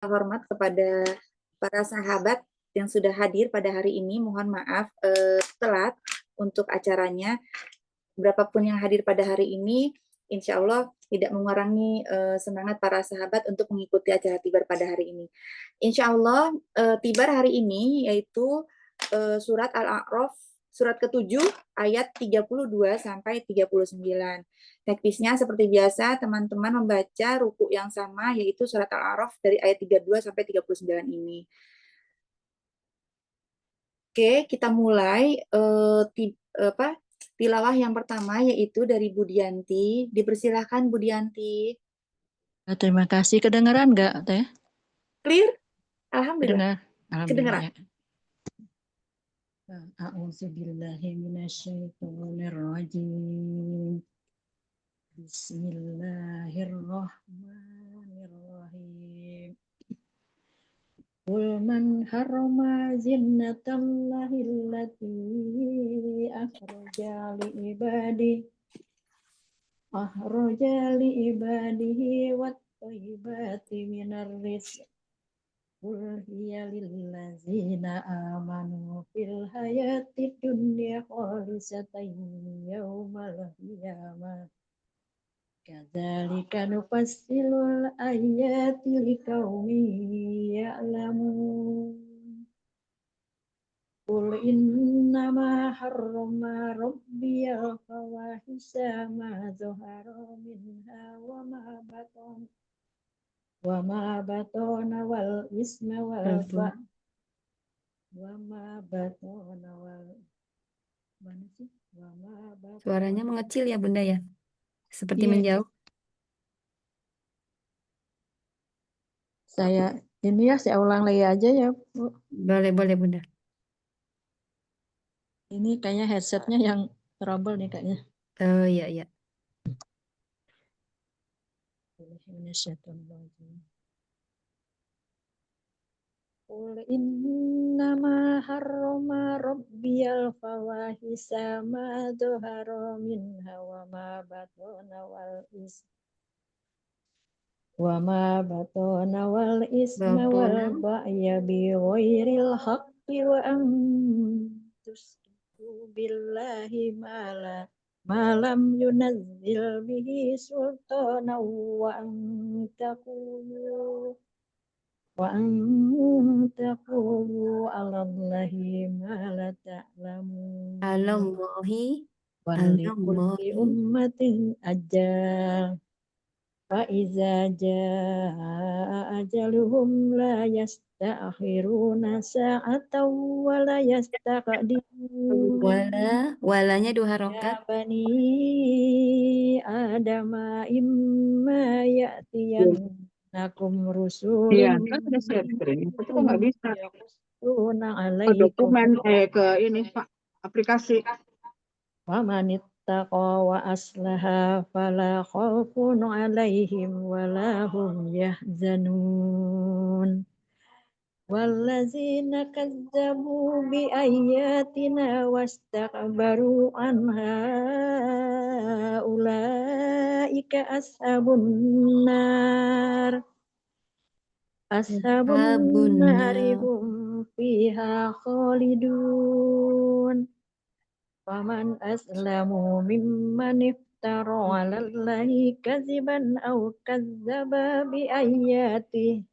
hormat kepada para sahabat yang sudah hadir pada hari ini. Mohon maaf telat untuk acaranya. Berapapun yang hadir pada hari ini, insya Allah tidak mengurangi semangat para sahabat untuk mengikuti acara Tibar pada hari ini. Insya Allah Tibar hari ini yaitu surat Al-A'raf surat ke-7 ayat 32 sampai 39. Teknisnya seperti biasa teman-teman membaca ruku yang sama yaitu surat Al-A'raf dari ayat 32 sampai 39 ini. Oke, kita mulai tilawah yang pertama yaitu dari Budianti. Dipersilahkan Budianti. Terima kasih. Kedengaran nggak, Teh? Clear? Alhamdulillah. Alhamdulillah. Kedengaran. A'udzubillahiminasyaitonirrajim. Bismillahirrahmanirrahim. Qul man harrama zinnatallahi allati akhraja li ibadihi wat thayyibati minar rizq. Qul hiya lillazina amanu fil hayati dunya khalisatan yaumal qiyamah. Kadzalika nufassilul ayati liqaumin ya'lamun. Qul innama harrama rabbiyal fawahisha ma zahara minha wa ma batana wal isma wal Suaranya mengecil ya Bunda ya? Seperti Iya. menjauh. Saya ulang lagi aja ya, Bu. Boleh Bunda. Ini kayaknya headsetnya yang trouble nih kayaknya. Oh iya. Qul innama harrama rabbiyal fawahisha ma dhahara minha wa ma batana wal isma wal ba'ya bi ghairil haqqi wa an tusyriku billahi ma lam yunazzil bihi sultanan wa an taqulu 'alallahi ma la ta'lamun. Wa likulli ummatin ajal. Fa iza jaa ajaluhum la yasta'khiruna sa'atan wa la yastaqdimun. Walanya 2 Ya harokat. bani Adama imma ya'tiyannakum rusulun. Iya, kan ada share screen. Itu kok nggak bisa? Ke dokumen, ke ini Pak, aplikasi. Wa manittaqa wa aslaha fala khaufun 'alaihim wa la hum yahzanun. Wallazina kazzabu bi ayatina wastakbaru anha ulaika ashabun nar. Ashabun nari hum fiha khalidun. Faman aslamu mimman iftara 'alallahi kadziban aw kadzdzaba bi ayatihi.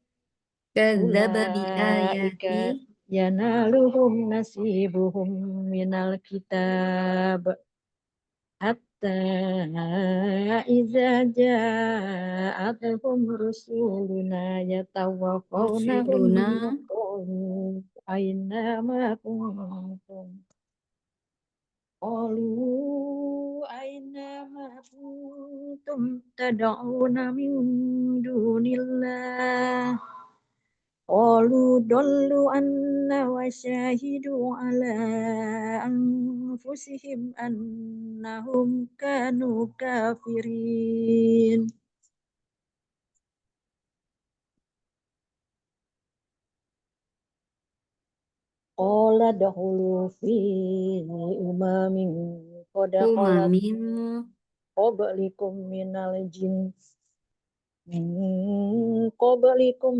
Ulaika yanaluhum nasibuhum minal kitab hatta iza ja'atuhum rusuluna yatawaffawnahum qalu aina ma kuntum tad'una min dunillah. Qalu dollu anna wa syahidu ala anfusihim annahum kanu kafirin. Qala dakhulu fi umamin qad qablikum minal jins min qablikum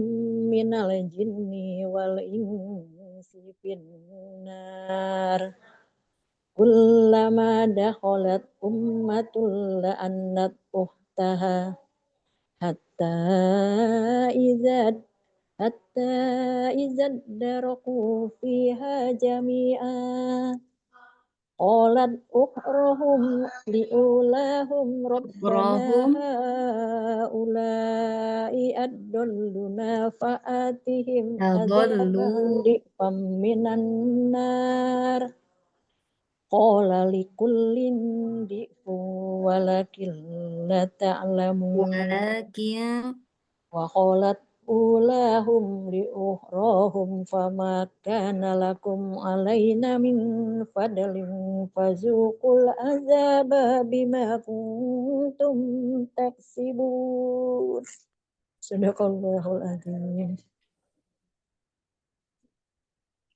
minal jinni wal insi finnar kullama dakhalat ummatul la'annat ukhtaha hatta izad hatta izad daraku fiha jami'a qalat ukhruhum liulahum rabbana Ukhrohum haula'i adalluna fa'atihim adallu adzaban di'fam minan nar qala likullin di'fu walakin la ta'lamun walakin wa qalat ulahum li ukhrahum fama kana lakum alaina min fadlin fazuqul azaba bima kuntum taksibun. Sadaqallahul azim.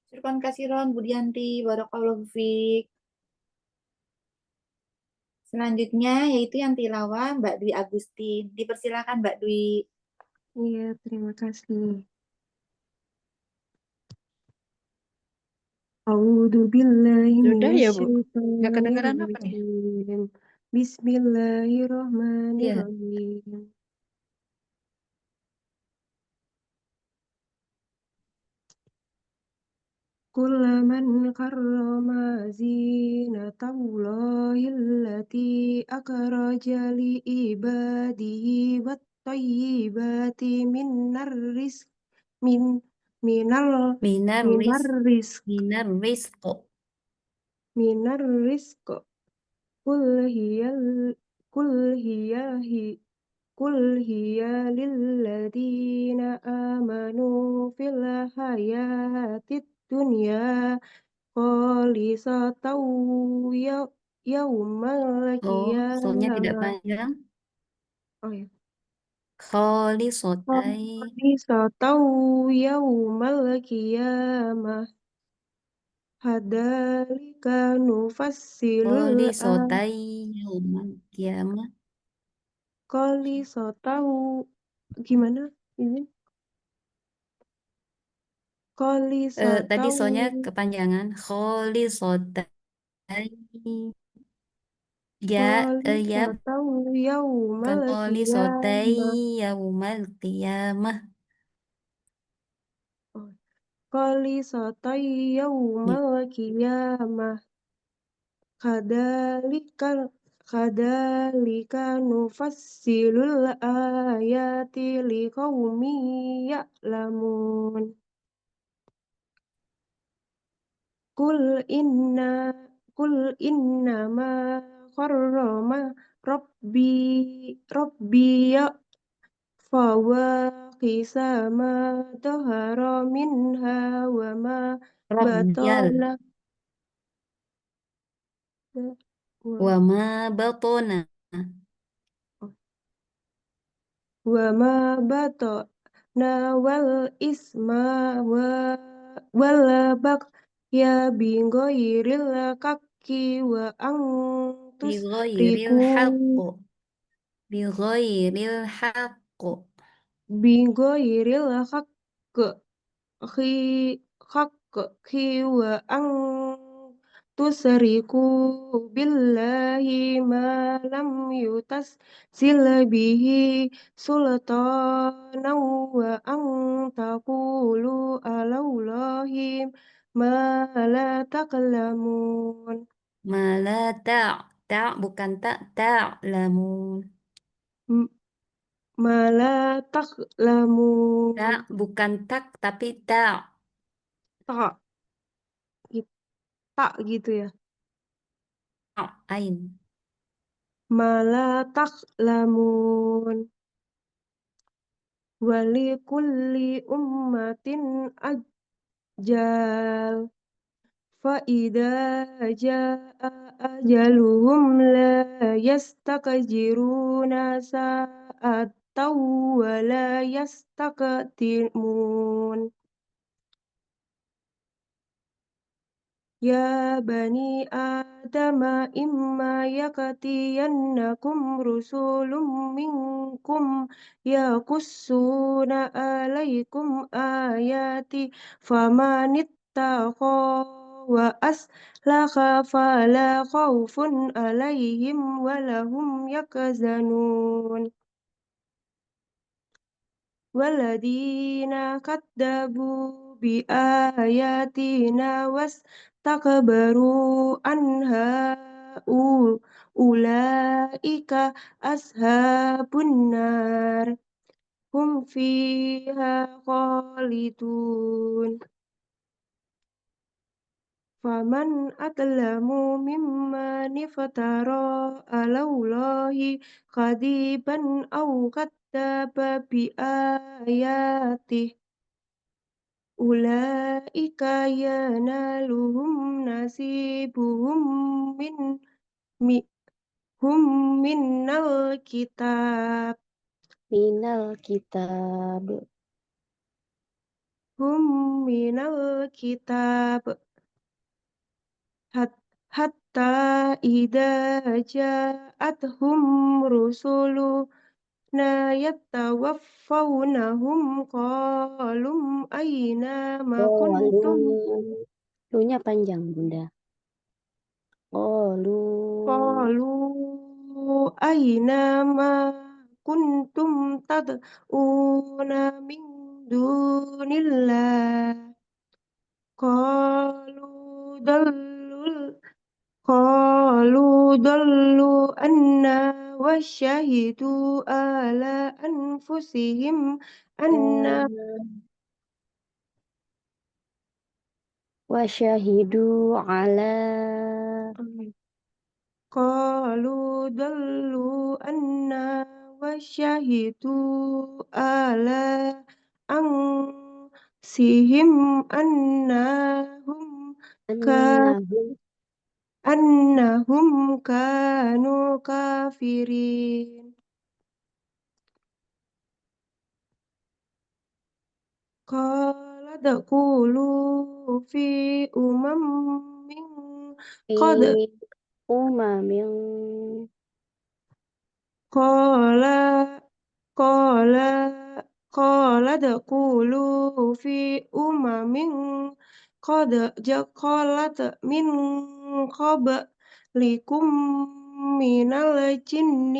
Syukron kasiron Budianti, Barakallahu fiik. Selanjutnya yaitu yang tilawah Mbak Dwi Agustin. Dipersilakan Mbak Dwi. Iya, terima kasih. A'udzu billahi Sudah ya, Bu? Nggak minasyaitonir kedengeran apa nih? rajim. iya Bismillahirrahmanirrahim. Kullaman karrama zinatallahi allati akhraja li ibadihi wat thayyibati min minal minar minar ris rizq minar rizq minar rizq Kul hiyal kul hiyahi kul hiya lilladina amanu fil hayatid dunya khalisatan yaumal soalnya tidak qiyamah. panjang Oh ya. kholisotai Khalisatan yaumal qiyamah. Hadzalika nufassilul kholisotai yaumal kiamah Khalisatan gimana ini? tadi Khalisatan soalnya kepanjangan kholisotai ya khalisatan bukan yaumal kholisotai qiyamah. yaumal qiyamah Oh, khalisatan Ya. yaumal qiyamah. Kadzalika kadzalika nufassilul ayati liqaumin ya'lamun. Kul inna kul inna ma harrama rabbi ya fawaqisa ma tahara minha wa ma Rabbiyal batana wa ma batona wa ma batana wal isma wal ya binggoiril kaki wa angtus bighairil riku haqqo bighairil haqqo binggoiril hak khi hak wa ang tusriku billahi ma lam yutas bihi sultanan wa ang taqulu alallahi ma la taqlamun. mala bukan ta'lamun M- ma la taqlamun. bukan tak tapi ta Tak gitu, tak gitu ya. ain Ma la taqlamun. Wali kulli ummatin ajal fa idza jaa ajaluhum la yastaqjiruna sa'atan wa la yastaqdimun. يا بني آدم إما يأتينكم رسل منكم يقصون عليكم آياتي فمن اتقى وأصلح فلا خوف عليهم ولا هم يحزنون والذين كذبوا بآياتنا واستكبروا عنها أولئك أصحاب النار هم فيها خالدون فمن أظلم ممن افترى على الله كذبا أو كذب بآياته أولئك ينالهم نصيبهم من mi- هم من الكتاب Minal kitab. هم من الكتاب حتى إذا جاءتهم رسلنا يتوفونهم قالوا أين ما كنتم Lu-nya panjang, Bunda. Qalu قالوا أين ما كنتم تدعون من دون الله قالوا ضلوا عنا وشهدوا على أنفسهم أن wa syahidu ala قالوا ضلوا عنا وشهدوا على أنفسهم annahum أنهم كانوا كافرين قال ادخلوا في قد fi umamin قال قال قال ادخلوا في قد خلت من قبلكم من الجن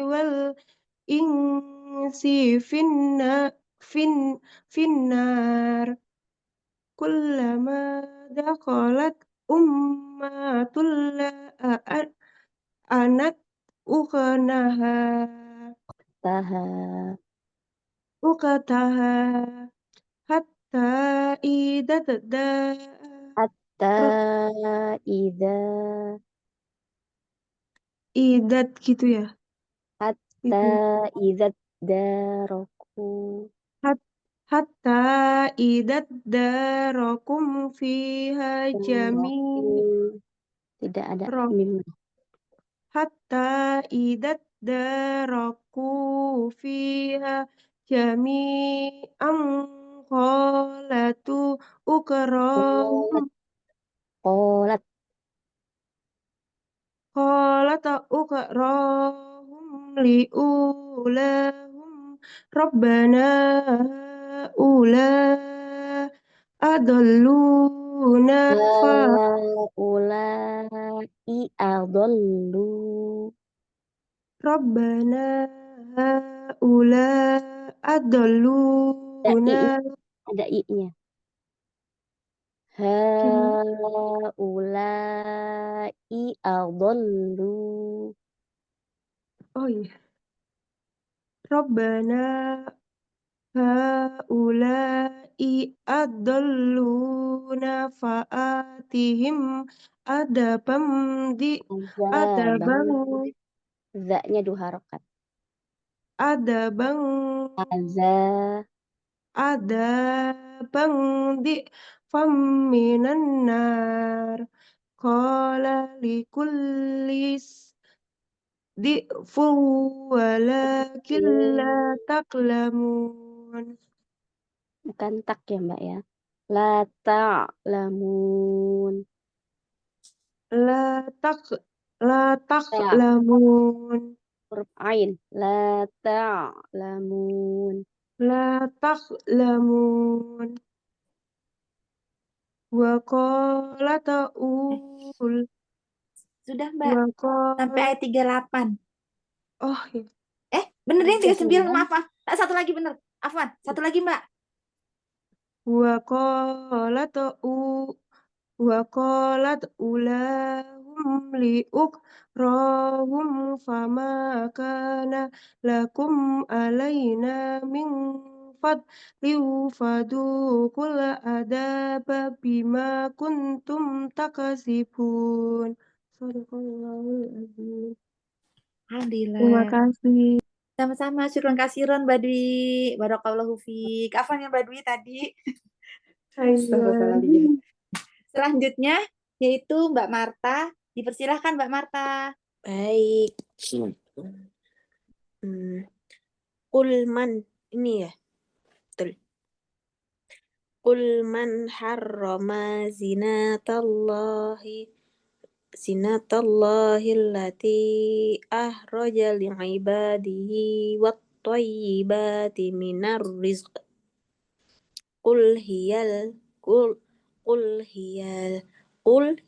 والإنس في النار كلما دخلت أمة لعنت taha أختها حتى إذا hatta idza idat gitu ya hatta itu idzat daraku hatta idat darakum fiha tidak ada ro- mim hatta idat daraku fiha jami'an qalatu ukrahum qalat qalat ukrahum liulahum rabbana ula adalluna fa ulai adallu rabbana ula adalluna ada i-nya gimana haulai adallu oh iya rabbana haulai adalluna fa'atihim adabam di adabang azabang za-nya 2 harokat adabang azab adabang di minan nar qala likullis di'fu walakin la taklamun bukan tak ya Mbak ya la ta'lamun La taqlamun. Huruf ain. La ta'lamun. La taqlamun. Wa qala ta'ul. Sudah, Mbak. Wa Sampai qala. ayat 38. Oh, ya. Bener yang 39. 39. Maaf. Satu lagi bener. Afwan. Satu lagi, Mbak. Wa qala ta'ul. Wa qalat ulahum liukrahum fama kana lakum alaina min fadlin fadukul adaba bima kuntum takasibun. Sadaqallahul azim. Terima Alhamdulillah. kasih. Sama-sama. Syukron kasiron, Mbak Dwi. Barakallahu fiik. Afwan ya, Mbak Dwi tadi. Astagfirullahaladzim. Selanjutnya yaitu Mbak Marta. Dipersilahkan Mbak Marta. Baik. Kulman ini ya. Betul. Qul man harrama zinatallahi allati ahraja li'ibadihi wat-thayyibati minar rizq. Qul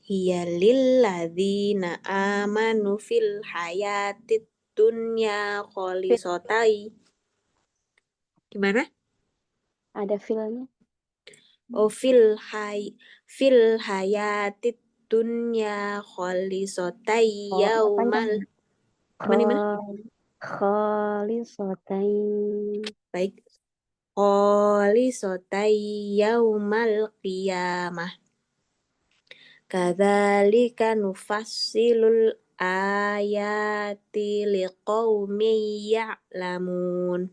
hiyal lilladzina amanu fil hayatid dunya kholisotai. Gimana? Ada filnya. Oh, fil hayatid dunya kholisotai yaumal. Mana? Khalisatain. Baik. Kholisotai yaumal qiyamah. Kadzalika nufassilul ayati liqaumin ya'lamun.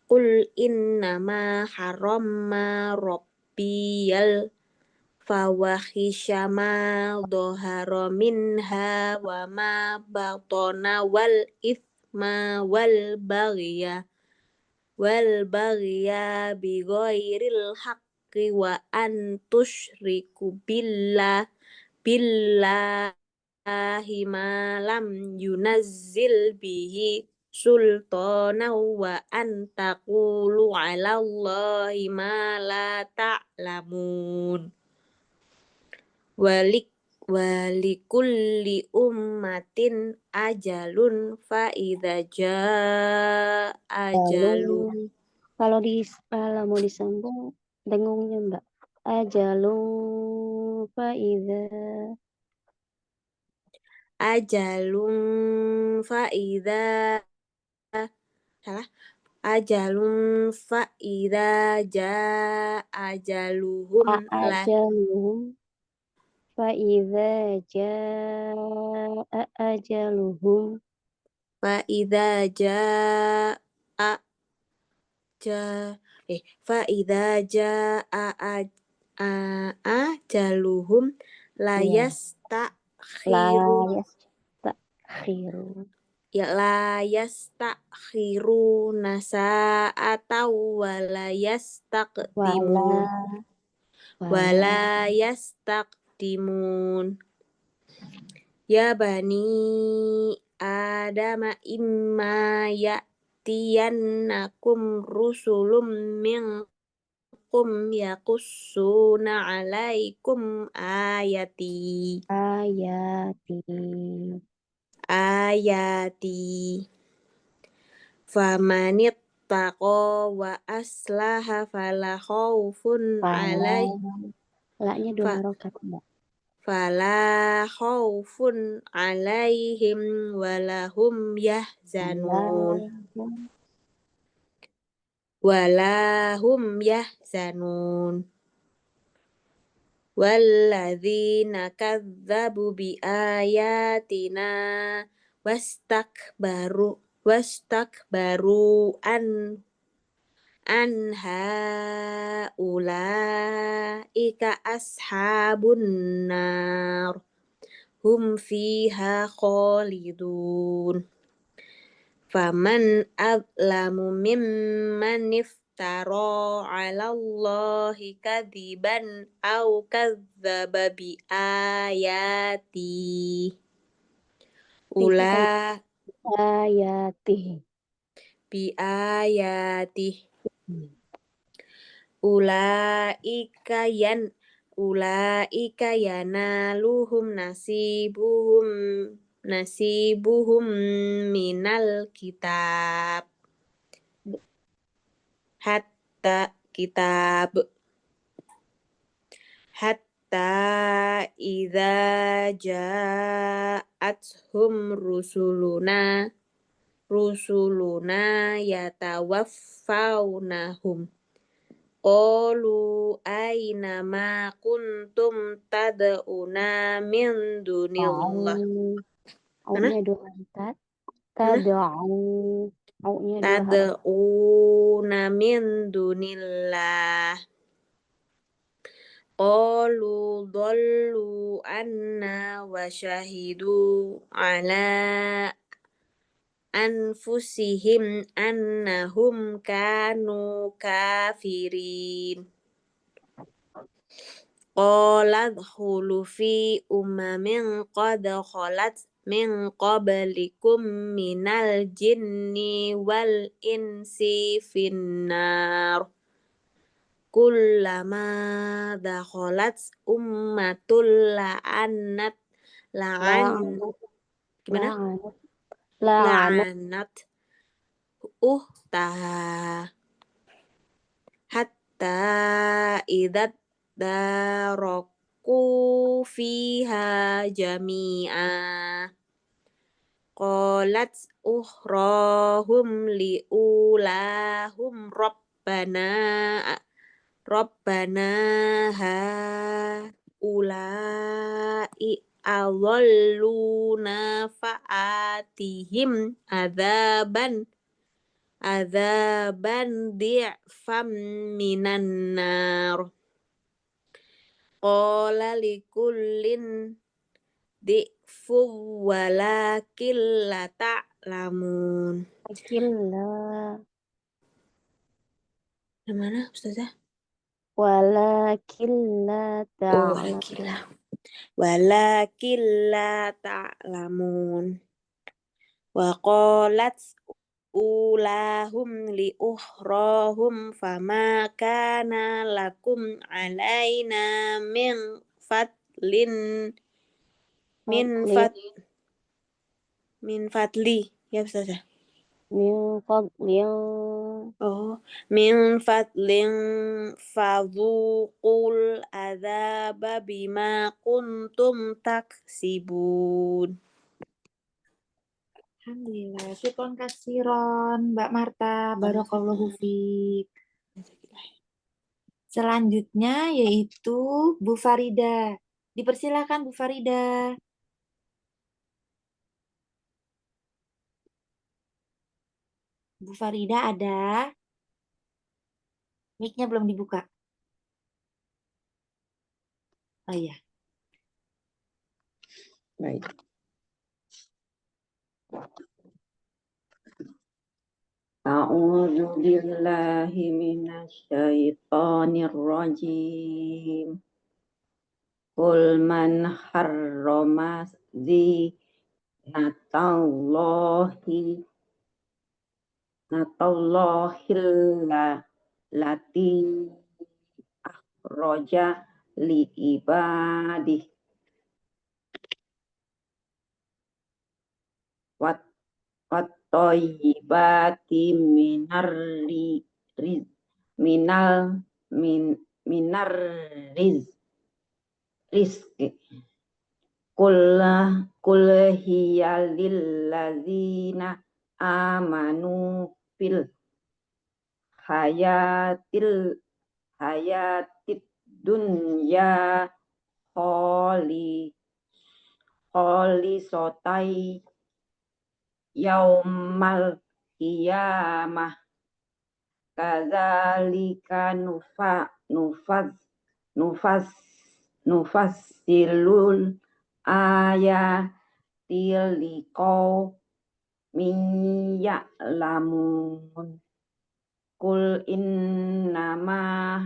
Qul innama harramma rabbiyal fawahisha ma dhahara minha wa ma batana wal ithma wal bagya bighairil haqqi wa an tusyriku billahi ma lam yunazzil bihi sultana wa an taqulu 'alallahi ma la ta'lamun. Walikulli ummatin ajalun fa idza jaa ajaluhum. Kalau mau disambung dengungnya Mbak. Ajalun faidza. Ajalun faidza. Salah. Ajalun faidza jaa ajaluhum Ajaluhum faidza jaa ajaluhum. Faidza jaa faidza jaa ajaluhum la Iya. yastakhiru la yastakhiruna sa'atan wa la yastaqdimun. Ya bani Adama imma ya'tiyannakum rusulum minkum yaqussuna 'alaikum ayati famanittaqa wa aslaha fala khaufun 'alaihim Laknya 2 harokat Mbak. fala khaufun 'alaihim walahum yahzanun. Walladzina kadzabu bi ayatina wastakbaru anha ulaika ashabun nar hum fiha khalidun. Faman adlamu mimman iftara 'alallahi kadziban aw kadzdzaba bi ayati. Ula Ayatih. bi ayati. Hmm. Ulaika yanaluhum nasibuhum minal kitab. Hatta idza ja'athum rusuluna yatawaffawnahum qalu aina ma kuntum tad'una min dunillah. Au-nya dua hantat. Au-nya dua harokat. Tad'una min dunillah. Qalu dhallu anna wa syahidu ala anfusihim annahum kanu kafirin. Qala dkhulu fi umamin qad khalat min qablikum minal jinni wal insi finnar. Kullama dakhalat ummatul gimana? La'anat uhtaha hatta idat daraku fiha jami'a. Qalat ukhrahum liulahum Rabbana haulai adalluna fa'atihim adzaban di'fam minan nar. Qala likullin di'fu walakin la ta'lamun. Mana Ustazah? Walakin la Walakin la ta'lamun. Wa qalat ulahum li ukhrahum fama kana lakum alaina min fadlin min fadli ya Ustazah. min fadlin Min fadlin fadzuqul adzaba bima kuntum taksibun. Alhamdulillah. Syukron kasiron, Mbak Marta. Barakallahu fiik. Selanjutnya yaitu Bu Farida. Dipersilakan Bu Farida. Bu Farida ada? Mic-nya belum dibuka. Oh iya. Baik. A'udzu billahi minasyaitonir rajim. Qul man harrama zinatallahi lati akhraja li ibadih wat thayyibati minar rizqi kul hiya lil ladzina amanu fil hayatid dunya sotai yaumal qiyamah kadzalika nufassilul ayati liqaumin ya'lamun. Kul innama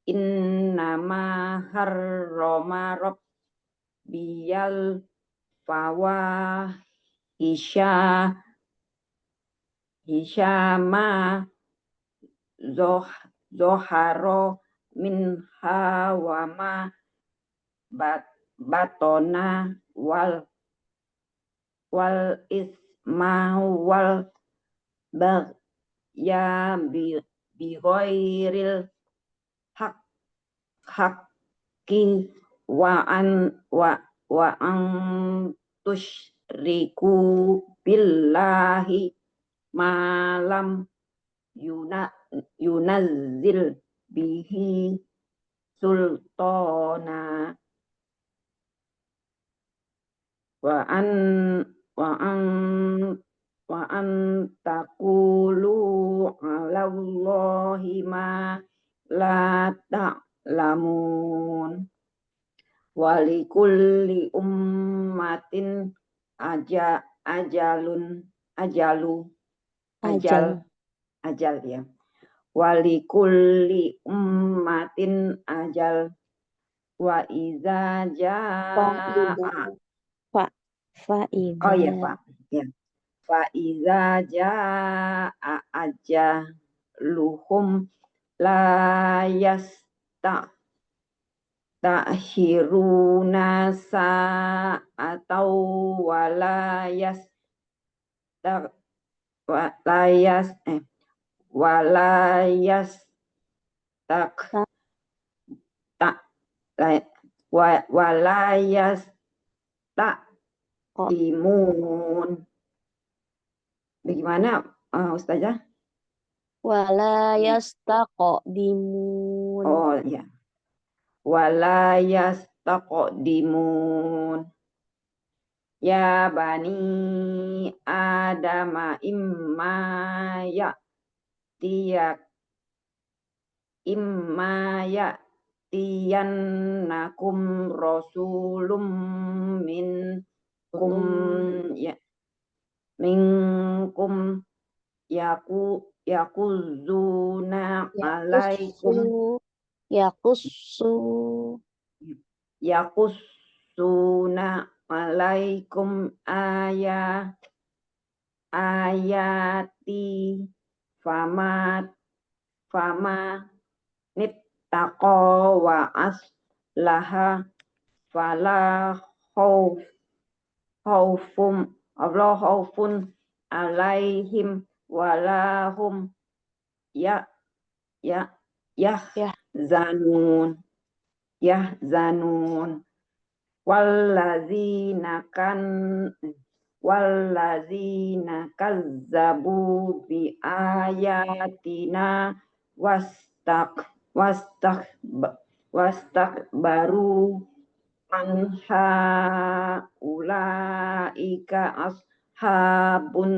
innama harrama rabbiyal fawahisya ma zoharo minha wa ma batona wal isma wal bagya bi ghairil haqqi wa an tusyriku billahi ma lam yunazzil bihi sultana wa an taqulu 'alallahi ma la ta'lamun walikulli ummatin ajal ya walikulli ummatin ajal wa iza jaa oh ya Pak ya fa iza jaa ajaluhum la ta'khiruna sa'atau walayas imun. Bagaimana Ustazah? Wala yastaqdimun. Oh ya. Walayas taqdimun. Ya bani Adama imma ya'tiyannakum rasulum minkum yaquzzuna alaikum yaqussuna alaikum ayati fama nittaqa wa aslaha fala khaufun alaihim walahum yahzanun wallazina kazzabu bi ayatina wastakbaru anha ulaika ashabun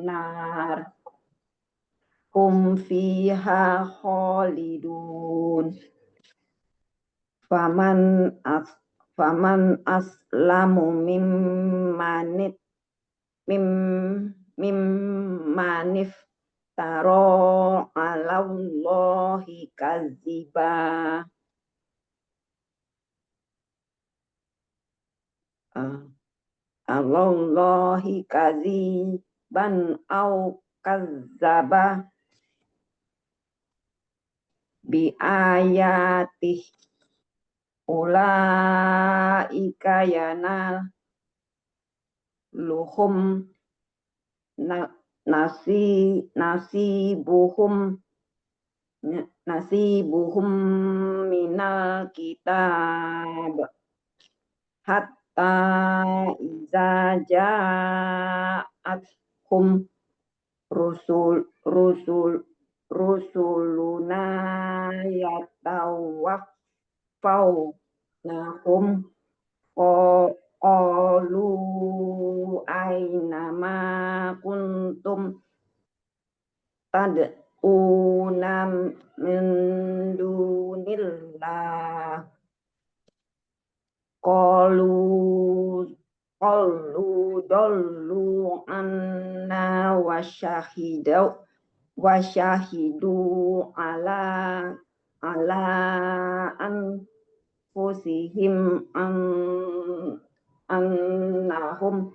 nar hum fiha khalidun faman aslamu mimmanif taro 'alallahi kadziba Allahi kadziban au kazzaba bi ayatih ulaika yanaluhum nasibuhum minal kitab hatta iza ja'athum rusuluna yatawaffawhum qalu aynama kuntum tad'una min dunillah qalu dollu anna wa wasyahidu ala anfusihim annahum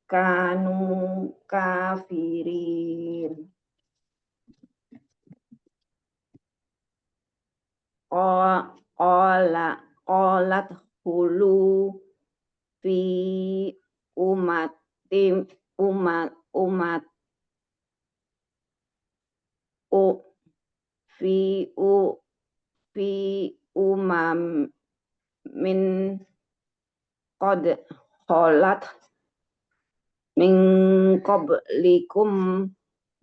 kanu kafirin. Qalat hulu fi umatim fi umam min qad khalat min qablikum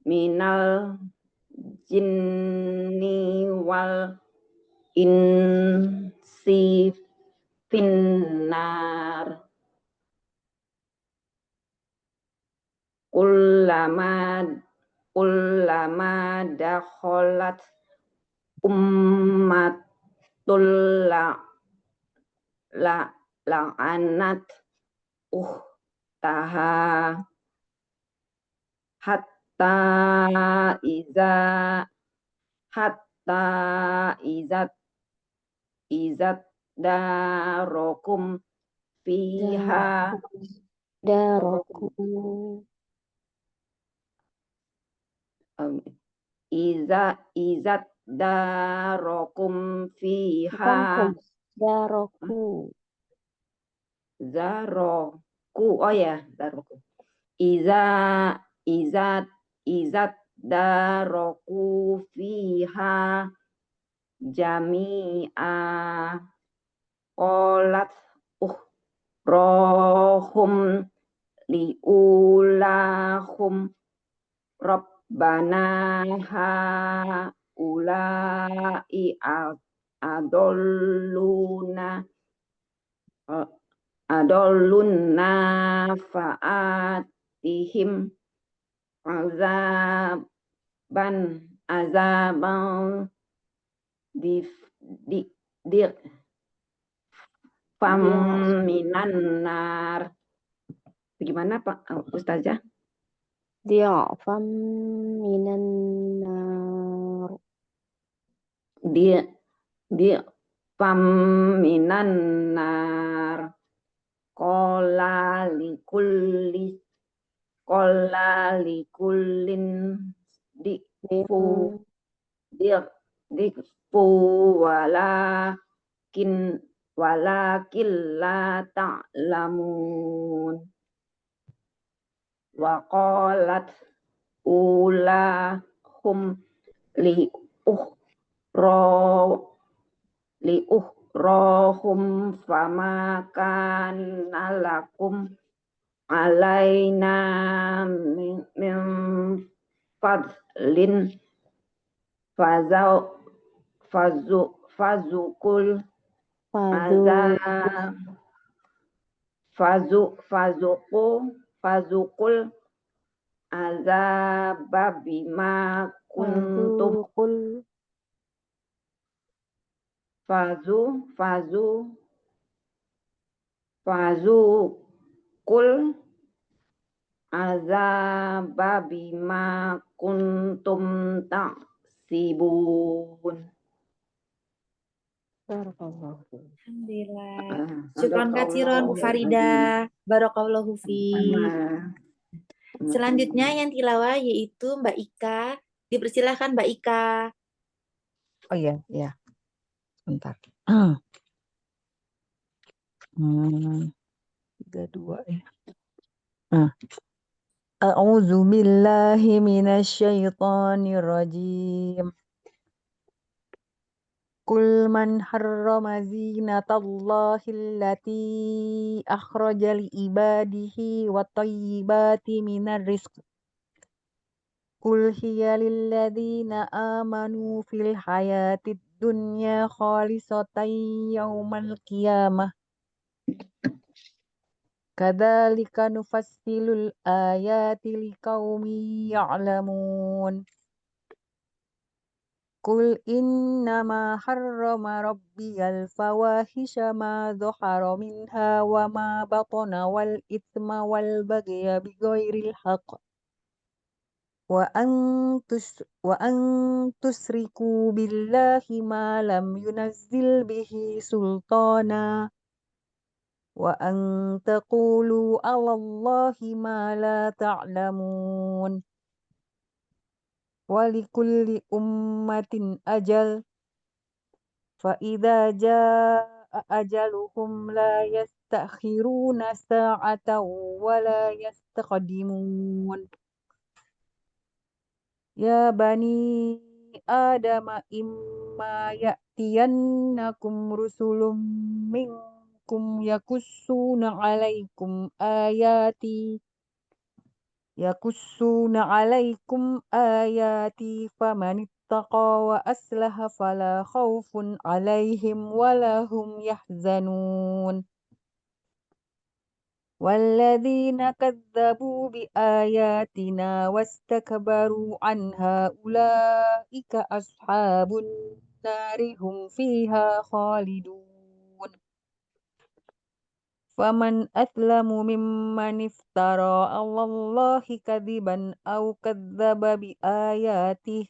minal jinni wal insi finnar kullama dakhalat ummatul la'anat taha hatta izat darokum fiha Daroku. izat darokum fiha Bukan daroku. zaroku, oh ya zaroku, izat daroku fiha jami'a qalat rohum liulahum rabbana haulai adollunna fa'atihim azaban di fam minan nar. Bagaimana Pak Ustazah? Di'afam minan nar. Dia fam minan nar. Qala likullin difu walakin la ta'lamun. Wa qalat ulahum liukhrohum fama kana lakum alaina min fadlin fazukul azaba bima kuntum fazukul azaba bima kuntum taksibun. Alhamdulillah. Syukron katsiron Bu Farida. Barakallahu fi. Selanjutnya yang tilawah yaitu Mbak Ika. Dipersilahkan Mbak Ika. Oh iya, ya. Bentar. 32 ya. A'udzu billahi minasyaitonir rajim. Qul man harrama zinatallahi allati akhraja li ibadihi wat thayyibati minar rizq. Qul hiya lil ladzina amanu fil hayatid dunya khalisatan yaumal qiyamah. Kadzalika nufassilul ayati liqaumin ya'lamun. Qul innama harrama rabbiyal fawahisha ma dhahara minha wa ma batana wal itsma wal baghya bighairil haqq wa an tusriku billahi ma lam yunazzil bihi sultana wa an taqulu 'ala Allahi ma la ta'lamun wa likulli ummatin ajal fa idza jaa ajaluhum la yastakhiruna sa'atan wa la yastaqdimun. Ya bani Adam imma ya'tiyannakum rusulun minkum yakussuna 'alaikum ayati famanittaqa wa aslaha fala khaufun 'alaihim wala hum yahzanun. والذين كذبوا بآياتنا واستكبروا عنها أولئك أصحاب النار هم فيها خالدون فمن أظلم ممن افترى على الله كذبا أو كذب بآياته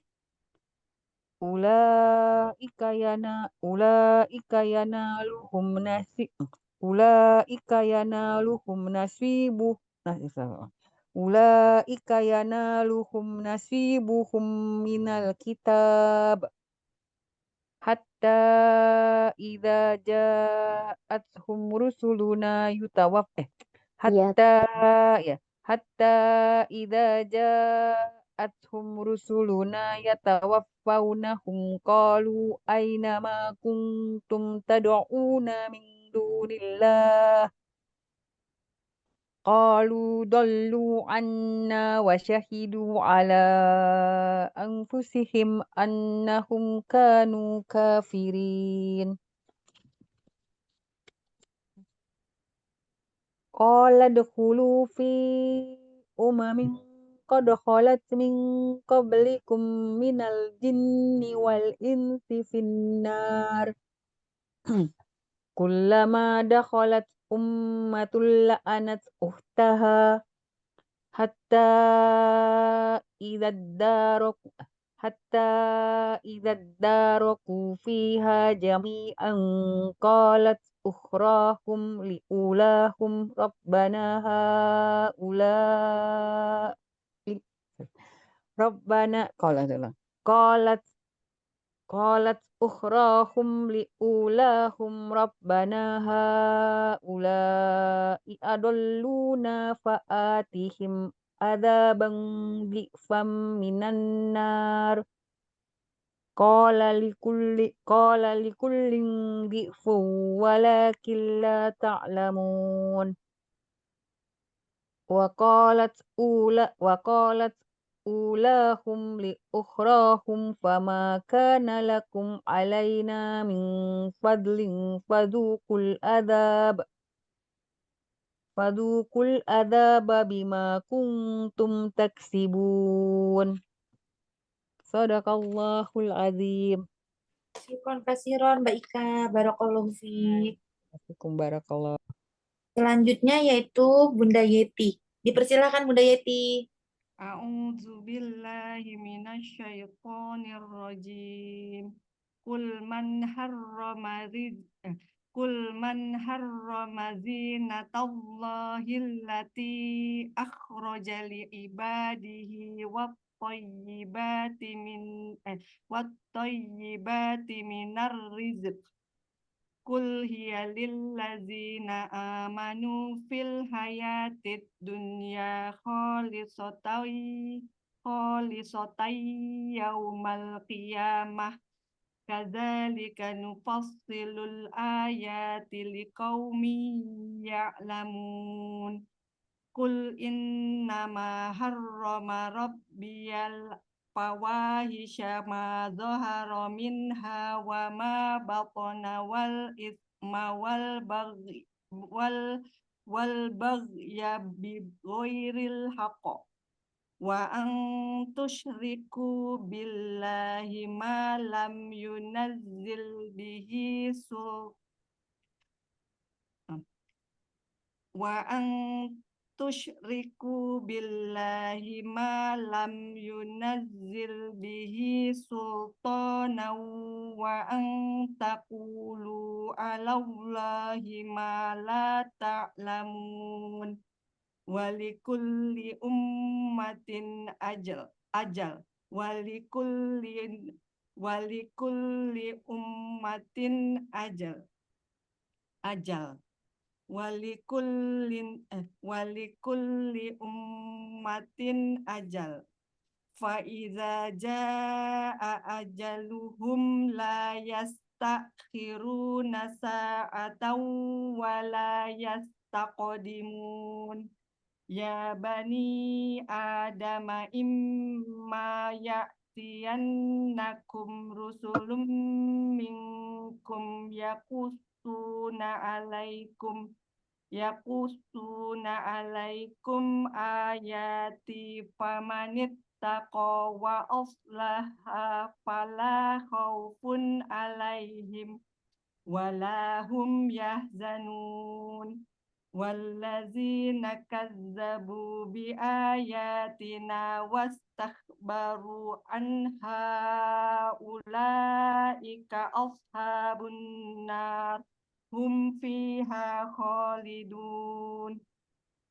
أولئك ينالهم نصيبهم من الكتاب حتى إذا جاءتهم رسلنا يتوفونهم قالوا أين ما كنتم تدعون من دون الله قالوا ضلوا عنا وشهدوا على أنفسهم أنهم كانوا كافرين قال ادخلوا في قد خلت من قبلكم من الجن والإنس في النار كلما دخلت أمة لعنت أختها حتى إذا اداركوا فيها جميعا قالت أخراهم لأولاهم قالت أخراهم لأولاهم ربنا هؤلاء أضلونا فآتهم عذابا ضعفا من النار قال لكل ضعف ولكن لا تعلمون وقالت أولاهم لأخراهم فما كان لكم علينا من فضل فذوقوا العذاب بما كنتم تكسبون Sadaqallahul azim. Syukron kasiron Mbak Ika, barakallahu fiik. Assalamualaikum barakallah. Selanjutnya yaitu Bunda Yeti. Dipersilakan Bunda Yeti. A'udzu billahi minasyaitonir rajim. Qul man harrama zinatallahi allati akhraja li ibadihi wat-thayyibati minar rizq. Qul hiya lillazina amanu fil hayatid dunya khalisatan yaumal qiyamah kadzalika nufassilul ayati liqaumin ya'lamun. Qul innama harrama rabbiyal fawahisha ma dhahara minha wa ma batana wal ithma wal baghya bi ghairil haqq wa an tusyriku billahi ma lam yunazzil bihi wa an tusyriku billahi ma lam yunazzil bihi sultanan wa an taqulu 'alallahi ma la ta'lamun. Walikulli ummatin ajal walikulli ummatin ajal walikulli ummatin ajal fa iza jaa ajaluhum la yastakhiruna sa'atan wa la yastaqdimun. Ya bani Adama imma ya'tiyannakum rusulun minkum yaqussuna alaikum ayati famanittaqa wa aslaha fala khaufun alaihim wala hum yahzanun. Wallazina kazzabu bi ayatina wastakbaru anha ulaika ashabun nar hum fiha khalidun.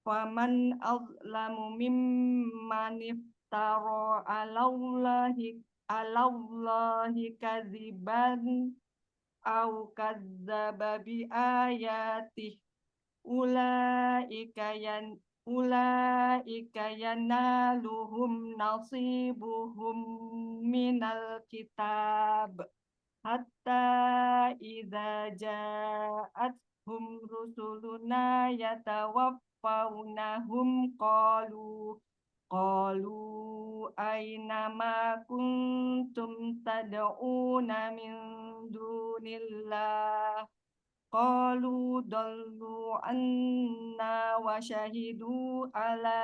Faman azlamu mimman iftara alallahi kadziban au kadzdzaba bi ayatihi ulaika yanaluhum nasibuhum minal kitab hatta idza ja'athum rusuluna yatawaffawnahum qalu aina ma kuntum tad'una min dunillah. Qalu dallu anna wa syahidu ala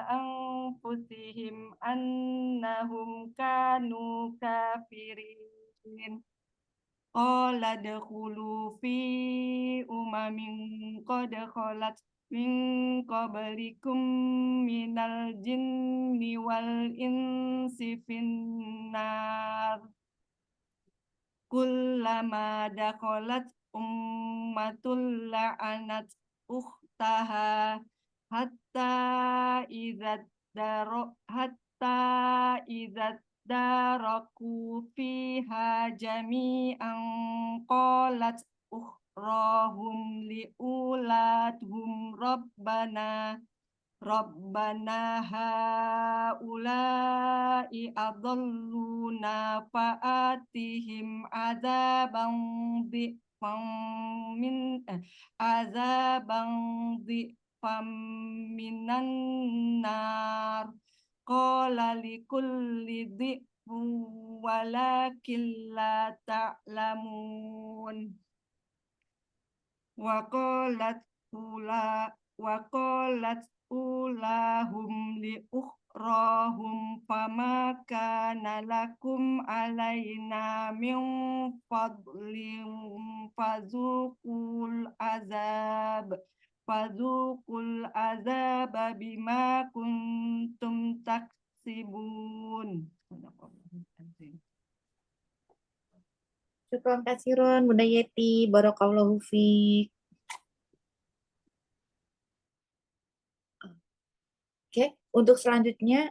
anfusihim annahum kanu kafirin. Qala dakhulu fi umamin qad khalat min qablikum minal jinni wal insi finnar. Kullama dakhalat ummatul la'anat ukhtaha hatta idza daraku fiha jami'an qalat ukhrahum liulathum Rabbana haula'i adalluna fa'atihim azaban dhifan minan nar. Qala likulli dhifun walakin la ta'lamun. Wa qalat ulahum li ukhrahum fama kana lakum alaina min fadlin fazuqul azab bima kuntum taksibun. Syukran kasiron Bunda Yeti, barakallahu fiik. Oke, untuk selanjutnya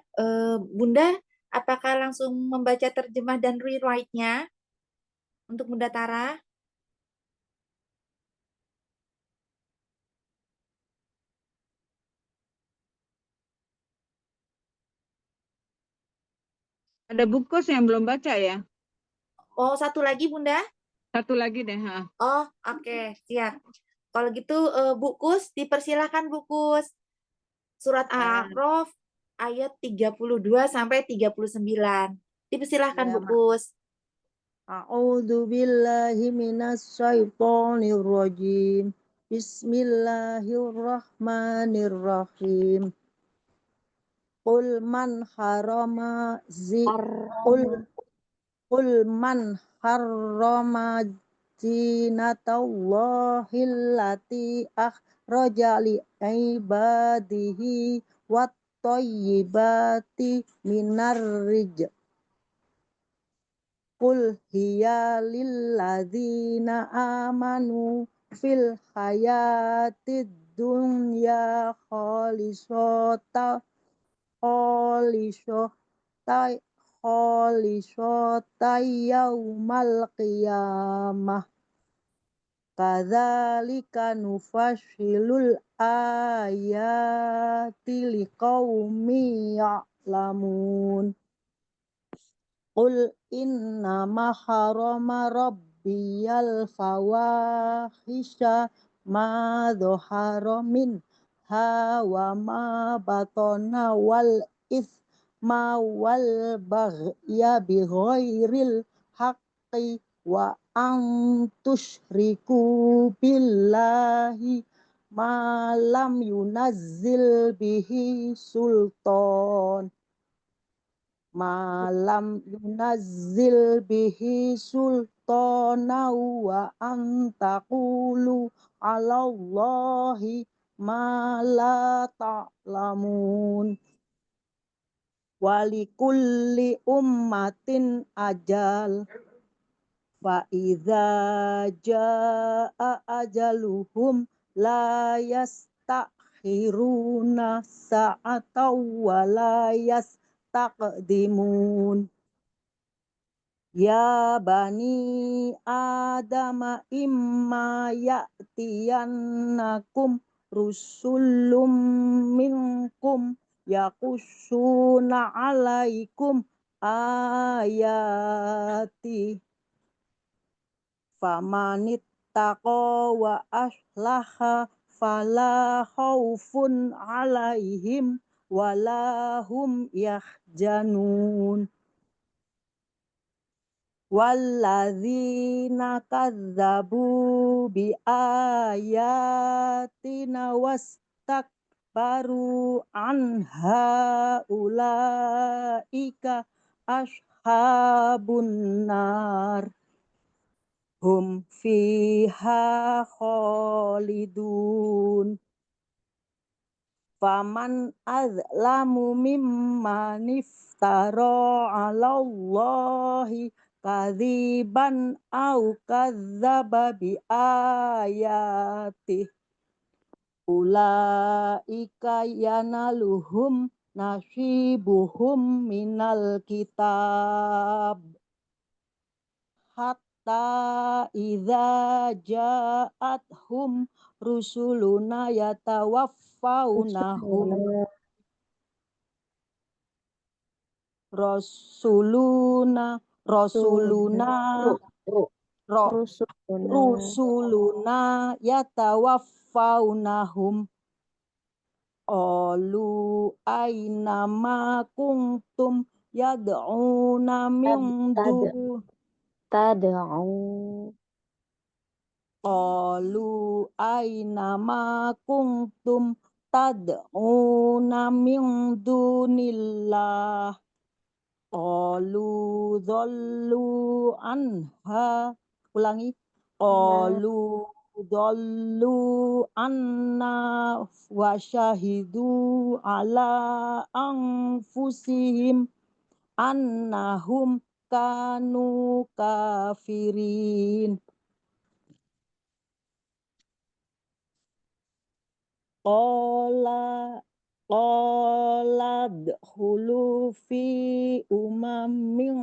Bunda, apakah langsung membaca terjemah dan rewrite-nya untuk Bunda Tara? Ada bukus yang belum baca ya? Oh, satu lagi Bunda? Satu lagi deh. Ha. Oh, oke, siap. Kalau gitu bukus, dipersilahkan bukus. Surat Al-A'raf ayat 32 sampai 39. Dipersilahkan Ya, bukus. A'udzu billahi minas syaitonir rajim. Bismillahirrahmanirrahim. Qul man harrama zinatallahil lati akhraja li ibadihi wat thayyibati minar rizq. Qul hiya lilladzina amanu fil hayatid dunya khalisata yaumal qiyamah. Kadzalika nufasilul ayati liqaumi ya'lamun. Qul innama harama rabbiyal fawahisha ma dhahara minha wa ma batana wal ithma wal baghya bighairil haqqi wa an tusyriku billahi ma lam yunazzil bihi sultan. Malam yunazzil bihi sultana wa antaqulu ala Allahi ma la ta'lamun. Walikulli ummatin ajal fa idza jaa ajaluhum la yastakhiruna sa'atan wa la taqdimun. Ya bani adama imma ya'tiyannakum rusulum minkum yaqussuna alaikum ayati famanittaqa wa aslaha fala khaufun alaihim wala hum yahzanun. Walladzina kadzabu bi ayatina wastakbaru anha ulaika ashabun nar hum fiha khalidun. Faman azlamu mimman iftara 'ala Allahi kadziban au kadzdzaba bi ayatih. Ulaika yanaluhum nasibuhum minal kitab. Hatta idza ja'athum rusuluna yatawaffawnahum rusuluna yatawaffawnahum qalu aina ma kuntum yad'una min qalu aina ma kuntum tad'una min dunillah qalu dhallu anha. Ulangi. Qalu dhallu anna wa syahidu ala anfusihim annahum kanu kafirin. Qala dkhulu fi umamin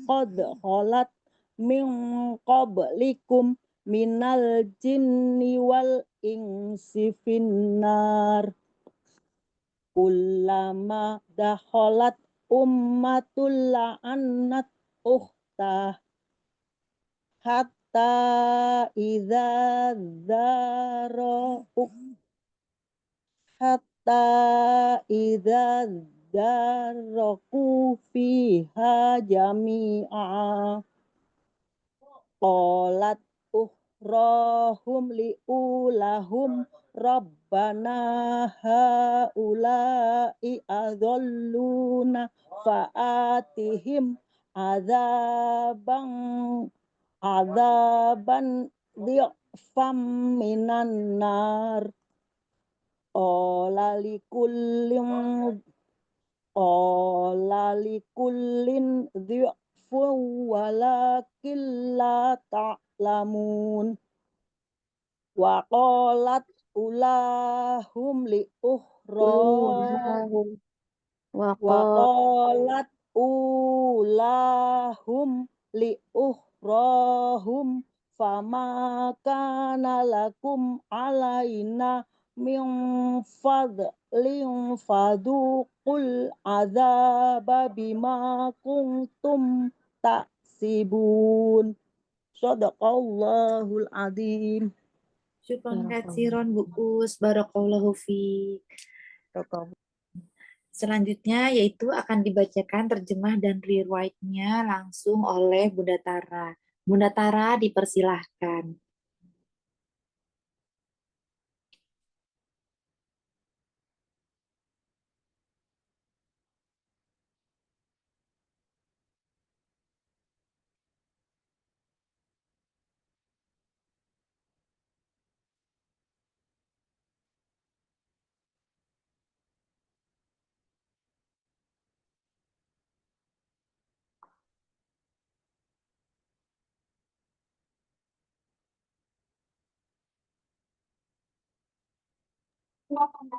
qad khalat min qablikum minal jinni wal insi finnar kullama dakhalat ummatul la'annat ukhtah hatta idza daraku fiha jami'a qalat ukhrahum liulahum rabbana haula'i adalluna fa'atihim adzaban adzaban dhi'fam minan nar. Qala likullin dhi'fun walakin la ta'lamun. Wa qalat ulahum li ukhrahum wa qalat ulahum li ukhrahum fama kana lakum alaina min fadlin faduqul azaba bima kuntum taksibun. Shadaqallahul adzim. Syukran katsiron Bu Us, barakallahu fiik. Selanjutnya yaitu akan dibacakan terjemah dan riwayatnya langsung oleh Bunda Tara. Bunda Tara dipersilahkan.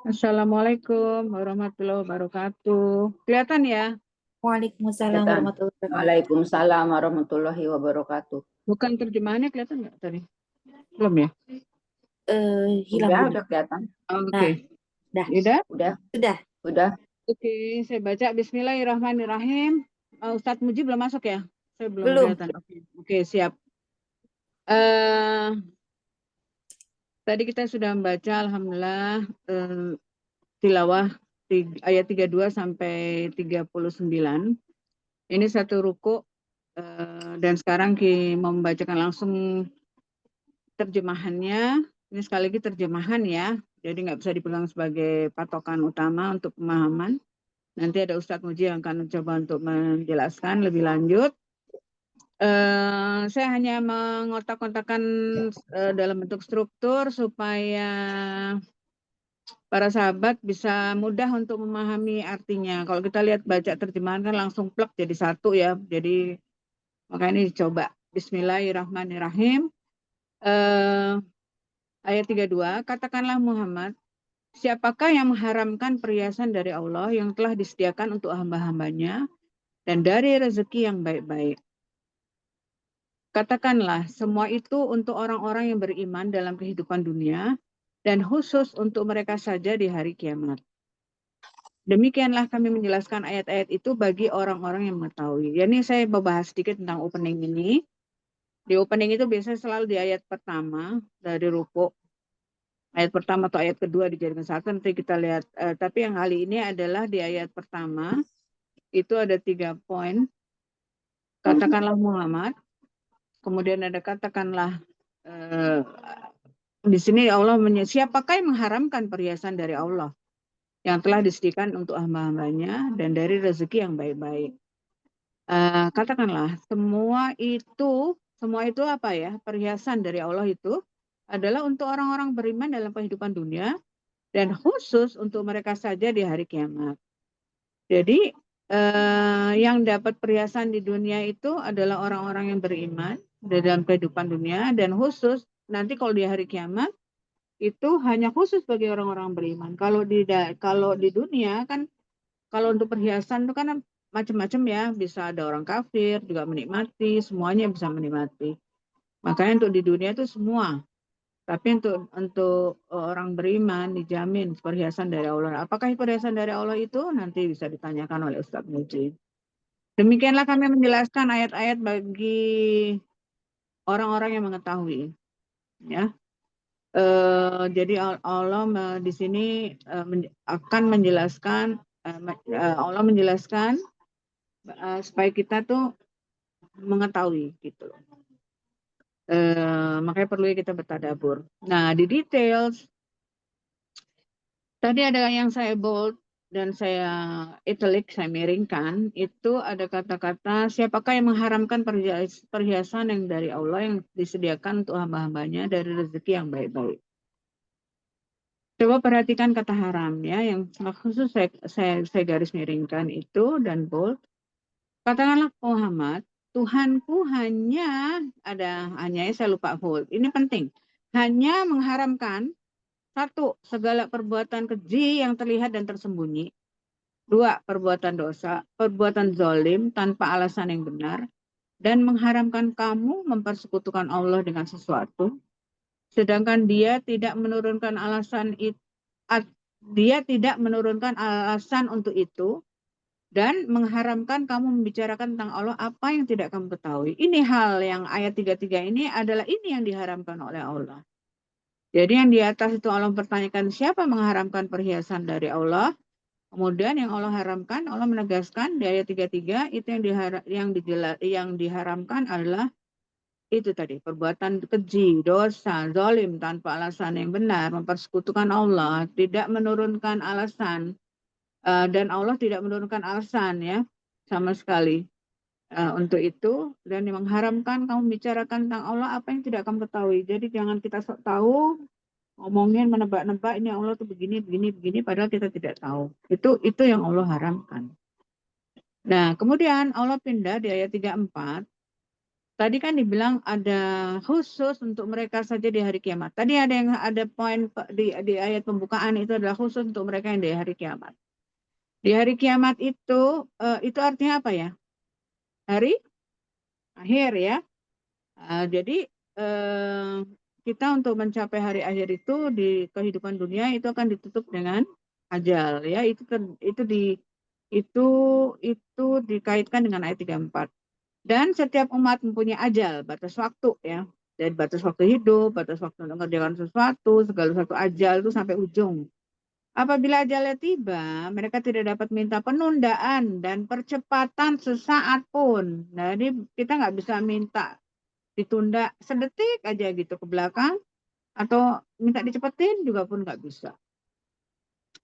Assalamualaikum warahmatullahi wabarakatuh. Kelihatan ya? Waalaikumsalam Kelihatan. warahmatullahi wabarakatuh. Waalaikumsalam warahmatullahi wabarakatuh. Bukan terjemahannya kelihatan nggak tadi? Belum ya? Hilang Udah, Bunda. udah kelihatan. Oke. Dah. Udah? Udah. Sudah. Oke, saya baca Bismillahirrahmanirrahim. Ustadz Muji belum masuk ya? Saya belum Belum. kelihatan. Oke, siap. Tadi kita sudah membaca alhamdulillah tilawah ayat 32 sampai 39. Ini satu ruku dan sekarang mau membacakan langsung terjemahannya. Ini sekali lagi terjemahan ya. Jadi nggak bisa dipegang sebagai patokan utama untuk pemahaman. Nanti ada Ustadz Muji yang akan mencoba untuk menjelaskan lebih lanjut. Saya hanya mengotak-kotakan dalam bentuk struktur supaya para sahabat bisa mudah untuk memahami artinya. Kalau kita lihat baca terjemahan kan langsung plek jadi satu ya. Jadi makanya ini dicoba. Bismillahirrahmanirrahim. Ayat 32, katakanlah Muhammad, siapakah yang mengharamkan perhiasan dari Allah yang telah disediakan untuk hamba-hambanya dan dari rezeki yang baik-baik? Katakanlah, semua itu untuk orang-orang yang beriman dalam kehidupan dunia dan khusus untuk mereka saja di hari kiamat. Demikianlah kami menjelaskan ayat-ayat itu bagi orang-orang yang mengetahui. Jadi saya membahas sedikit tentang opening ini. Di opening itu biasanya selalu di ayat pertama dari ruku. Ayat pertama atau ayat kedua dijadikan satu, nanti kita lihat. Tapi yang kali ini adalah di ayat pertama, itu ada 3 poin. Katakanlah Muhammad. Kemudian ada katakanlah di sini Allah siapakah yang mengharamkan perhiasan dari Allah yang telah disediakan untuk hamba-hambanya dan dari rezeki yang baik-baik. Katakanlah semua itu apa ya? Perhiasan dari Allah itu adalah untuk orang-orang beriman dalam kehidupan dunia dan khusus untuk mereka saja di hari kiamat. Jadi yang dapat perhiasan di dunia itu adalah orang-orang yang beriman dalam kehidupan dunia dan khusus nanti kalau di hari kiamat itu hanya khusus bagi orang-orang beriman. Kalau di dunia kan kalau untuk perhiasan itu kan macam-macam ya, bisa ada orang kafir juga menikmati, semuanya bisa menikmati. Makanya untuk di dunia itu semua. Tapi untuk orang beriman dijamin perhiasan dari Allah. Apakah perhiasan dari Allah itu nanti bisa ditanyakan oleh Ustadz Muji. Demikianlah kami menjelaskan ayat-ayat bagi orang-orang yang mengetahui. Ya, jadi Allah di sini akan menjelaskan, Allah menjelaskan supaya kita tuh mengetahui gitu. Makanya perlu kita bertadabur. Nah, di details tadi ada yang saya bold dan saya italic, saya miringkan, itu ada kata-kata siapakah yang mengharamkan perhiasan yang dari Allah yang disediakan untuk hamba-hambanya dari rezeki yang baik-baik. Coba perhatikan kata haram ya, yang khusus saya garis miringkan itu dan bold. Katakanlah Muhammad, Tuhanku hanya saya lupa bold. Ini penting. Hanya mengharamkan satu, segala perbuatan keji yang terlihat dan tersembunyi. Dua, perbuatan dosa, perbuatan zalim tanpa alasan yang benar, dan mengharamkan kamu mempersekutukan Allah dengan sesuatu, sedangkan dia tidak menurunkan alasan untuk itu, dan mengharamkan kamu membicarakan tentang Allah apa yang tidak kamu ketahui. Ini hal yang ayat 33 ini adalah ini yang diharamkan oleh Allah. Jadi yang di atas itu Allah mempertanyakan siapa mengharamkan perhiasan dari Allah. Kemudian yang Allah haramkan, Allah menegaskan di ayat 33 itu yang diharamkan adalah itu tadi, perbuatan keji, dosa, zalim tanpa alasan yang benar, mempersekutukan Allah, tidak menurunkan alasan, dan Allah tidak menurunkan alasan ya sama sekali untuk itu, dan mengharamkan kamu bicarakan tentang Allah apa yang tidak kamu ketahui. Jadi jangan kita sok tahu, ngomongin menebak-nebak ini Allah tuh begini padahal kita tidak tahu. Itu yang Allah haramkan. Nah, kemudian Allah pindah di ayat 34. Tadi kan dibilang ada khusus untuk mereka saja di hari kiamat. Tadi ada poin di ayat pembukaan itu adalah khusus untuk mereka yang di hari kiamat. Di hari kiamat itu artinya apa ya? Hari akhir ya. Jadi kita untuk mencapai hari akhir itu di kehidupan dunia itu akan ditutup dengan ajal ya. Itu dikaitkan dengan ayat 34. Dan setiap umat mempunyai ajal, batas waktu ya. Dari batas waktu hidup, batas waktu untuk mengerjakan sesuatu, segala satu ajal itu sampai ujung. Apabila ajalnya tiba, mereka tidak dapat minta penundaan dan percepatan sesaat pun. Nah, jadi kita nggak bisa minta ditunda sedetik aja gitu ke belakang, atau minta dicepetin juga pun nggak bisa.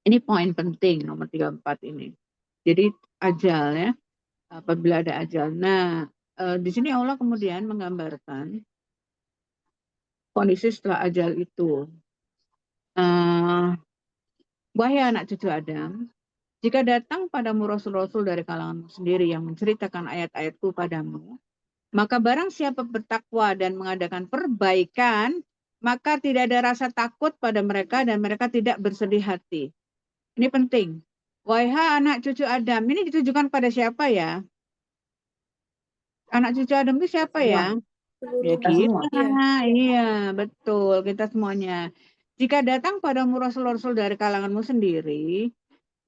Ini poin penting nomor 34 ini. Jadi ajal ya, apabila ada ajal. Nah, di sini Allah kemudian menggambarkan kondisi setelah ajal itu. Wahai anak cucu Adam, jika datang padamu rasul-rasul dari kalanganmu sendiri yang menceritakan ayat-ayatku padamu, maka barang siapa bertakwa dan mengadakan perbaikan, maka tidak ada rasa takut pada mereka dan mereka tidak bersedih hati. Ini penting. Wahai anak cucu Adam, ini ditujukan pada siapa ya? Anak cucu Adam itu siapa ya? Ya kita. Iya, betul. Kita semuanya. Jika datang padamu rasul-rasul dari kalanganmu sendiri,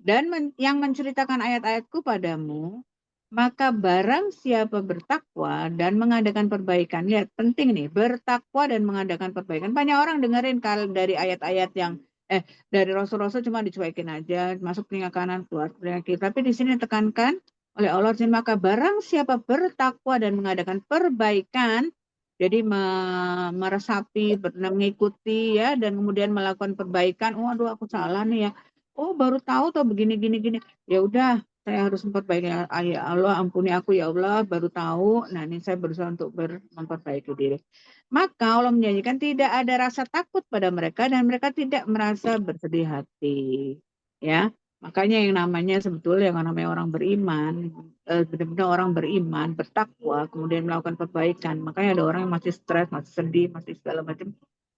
dan yang menceritakan ayat-ayatku padamu, maka barang siapa bertakwa dan mengadakan perbaikan. Lihat, penting nih, bertakwa dan mengadakan perbaikan. Banyak orang dengerin kalau dari ayat-ayat yang dari rasul-rasul cuma dicuekin aja, masuk telinga kanan, keluar telinga kiri. Tapi di sini tekankan oleh Allah, maka barang siapa bertakwa dan mengadakan perbaikan, jadi meresapi, mengikuti ya, dan kemudian melakukan perbaikan. Oh, aduh aku salah nih ya. Oh, baru tahu tuh begini. Ya udah, saya harus memperbaiki. Ya Allah, ampuni aku ya Allah, baru tahu. Nah, ini saya berusaha untuk memperbaiki diri. Maka Allah menjanjikan tidak ada rasa takut pada mereka dan mereka tidak merasa bersedih hati. Ya, makanya yang namanya sebetulnya yang namanya orang beriman, benar-benar orang beriman, bertakwa, kemudian melakukan perbaikan. Makanya ada orang yang masih stres, masih sedih, masih segala macam.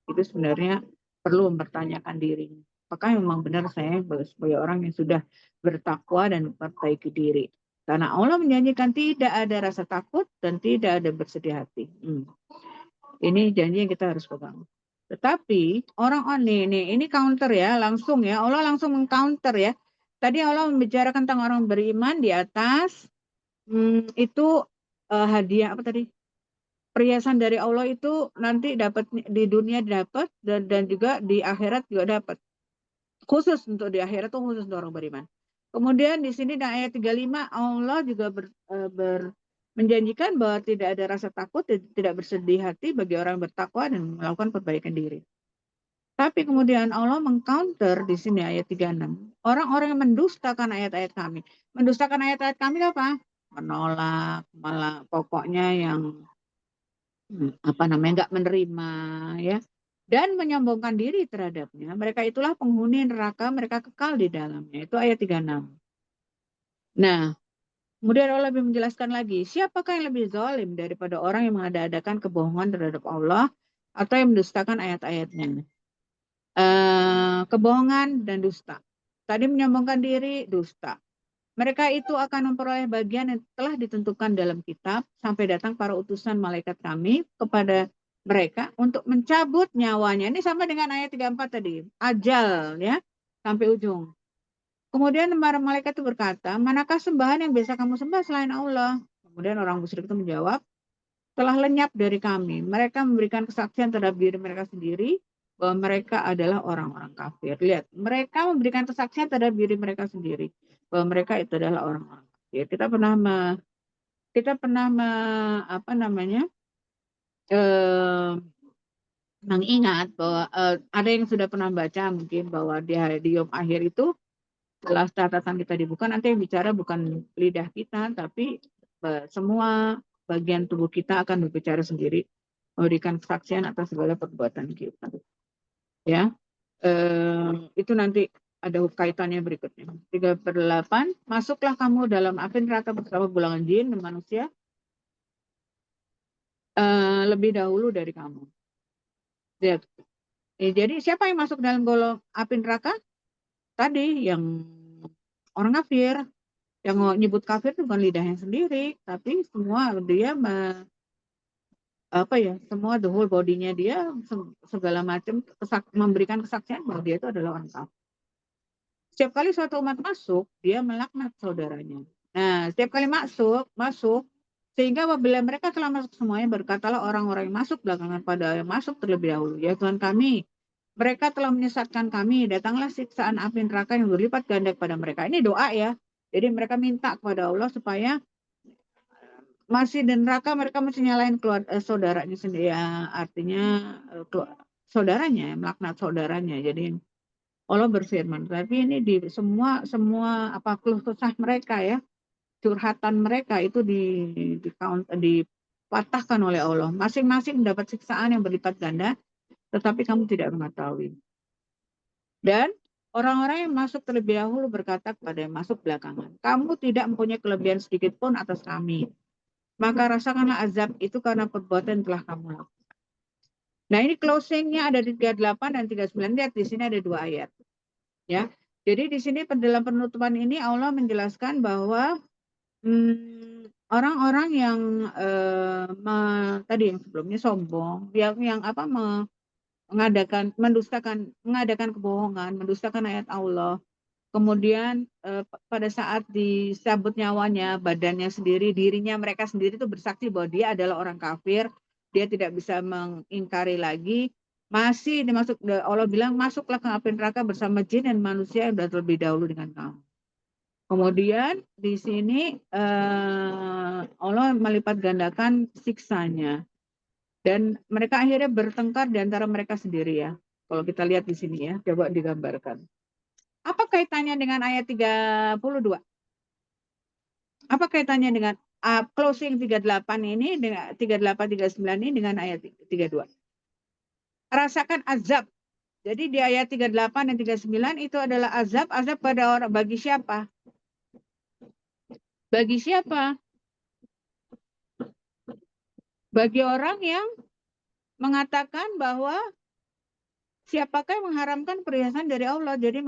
Itu sebenarnya perlu mempertanyakan dirinya. Apakah memang benar saya sebagai orang yang sudah bertakwa dan memperbaiki diri? Karena Allah menjanjikan tidak ada rasa takut dan tidak ada bersedih hati. Ini janji yang kita harus pegang. Tetapi orang ini counter ya, langsung ya. Allah langsung mengcounter ya. Tadi Allah membicarakan tentang orang beriman di atas. Itu hadiah apa tadi? Perhiasan dari Allah itu nanti dapat di dunia dapat dan juga di akhirat juga dapat. Khusus untuk di akhirat itu khusus untuk orang beriman. Kemudian di sini di ayat 35 Allah juga menjanjikan bahwa tidak ada rasa takut, tidak bersedih hati bagi orang yang bertakwa dan melakukan perbaikan diri. Tapi kemudian Allah mengcounter di sini ayat 36. Orang-orang yang mendustakan ayat-ayat kami. Mendustakan ayat-ayat kami apa? Menolak, malah pokoknya yang nggak menerima ya. Dan menyombongkan diri terhadapnya. Mereka itulah penghuni neraka, mereka kekal di dalamnya. Itu ayat 36. Nah, kemudian Allah lebih menjelaskan lagi, siapakah yang lebih zalim daripada orang yang mengada-adakan kebohongan terhadap Allah atau yang mendustakan ayat-ayatnya? Kebohongan dan dusta. Tadi menyombongkan diri, dusta. Mereka itu akan memperoleh bagian yang telah ditentukan dalam kitab sampai datang para utusan malaikat kami kepada mereka untuk mencabut nyawanya. Ini sama dengan ayat 34 tadi. Ajal ya, sampai ujung. Kemudian para malaikat itu berkata, manakah sembahan yang biasa kamu sembah selain Allah? Kemudian orang musyrik itu menjawab, telah lenyap dari kami. Mereka memberikan kesaksian terhadap diri mereka sendiri bahwa mereka adalah orang-orang kafir. Lihat, mereka memberikan kesaksian terhadap diri mereka sendiri bahwa mereka itu adalah orang-orang kafir. Kita pernah mengingat bahwa ada yang sudah pernah baca mungkin bahwa di Yom Akhir itu setelah catatan kita dibuka, nanti yang bicara bukan lidah kita, tapi semua bagian tubuh kita akan berbicara sendiri, memberikan kesaksian atas segala perbuatan kita. Ya, itu nanti ada kaitannya berikutnya. 3/8, masuklah kamu dalam api neraka bersama golongan jin dan manusia lebih dahulu dari kamu. Lihat. Jadi siapa yang masuk dalam golongan api neraka? Tadi yang orang kafir. Yang nyebut kafir itu bukan lidahnya sendiri, tapi semua dia semua the whole body-nya dia segala macam memberikan kesaksian bahwa dia itu adalah orang kafir. Setiap kali suatu umat masuk, dia melaknat saudaranya. Nah, setiap kali masuk, sehingga apabila mereka telah masuk semuanya, berkatalah orang-orang yang masuk belakangan pada yang masuk terlebih dahulu. Ya Tuhan kami, mereka telah menyesatkan kami, datanglah siksaan api neraka yang berlipat ganda kepada mereka. Ini doa ya. Jadi mereka minta kepada Allah supaya masih di neraka mereka mesti nyalain saudaranya sendiri, ya, artinya saudaranya, melaknat saudaranya. Jadi Allah berfirman, tapi ini di semua keluh kesah mereka ya, curhatan mereka itu dipatahkan oleh Allah. Masing-masing mendapat siksaan yang berlipat ganda, tetapi kamu tidak mengetahui. Dan orang-orang yang masuk terlebih dahulu berkata kepada yang masuk belakangan, kamu tidak mempunyai kelebihan sedikit pun atas kami. Maka rasakanlah azab itu karena perbuatan yang telah kamu lakukan. Nah, ini closing-nya ada di 38 dan 39. Lihat di sini ada 2 ayat. Ya. Jadi di sini dalam penutupan ini Allah menjelaskan bahwa orang-orang yang tadi yang sebelumnya sombong, yang mengadakan kebohongan, mendustakan ayat Allah. Kemudian pada saat dicabut nyawanya, badannya sendiri, dirinya mereka sendiri itu bersaksi bahwa dia adalah orang kafir, dia tidak bisa mengingkari lagi. Masih dimasuk, Allah bilang masuklah ke api neraka bersama jin dan manusia yang sudah terlebih dahulu dengan kamu. Kemudian di sini Allah melipat gandakan siksanya. Dan mereka akhirnya bertengkar di antara mereka sendiri ya. Kalau kita lihat di sini ya, coba digambarkan. Apa kaitannya dengan ayat 32? Apa kaitannya dengan closing 38 ini dengan 38 39 ini dengan ayat 32? Rasakan azab. Jadi di ayat 38 dan 39 itu adalah azab pada orang, bagi siapa? Bagi siapa? Bagi orang yang mengatakan bahwa siapakah yang mengharamkan perhiasan dari Allah? Jadi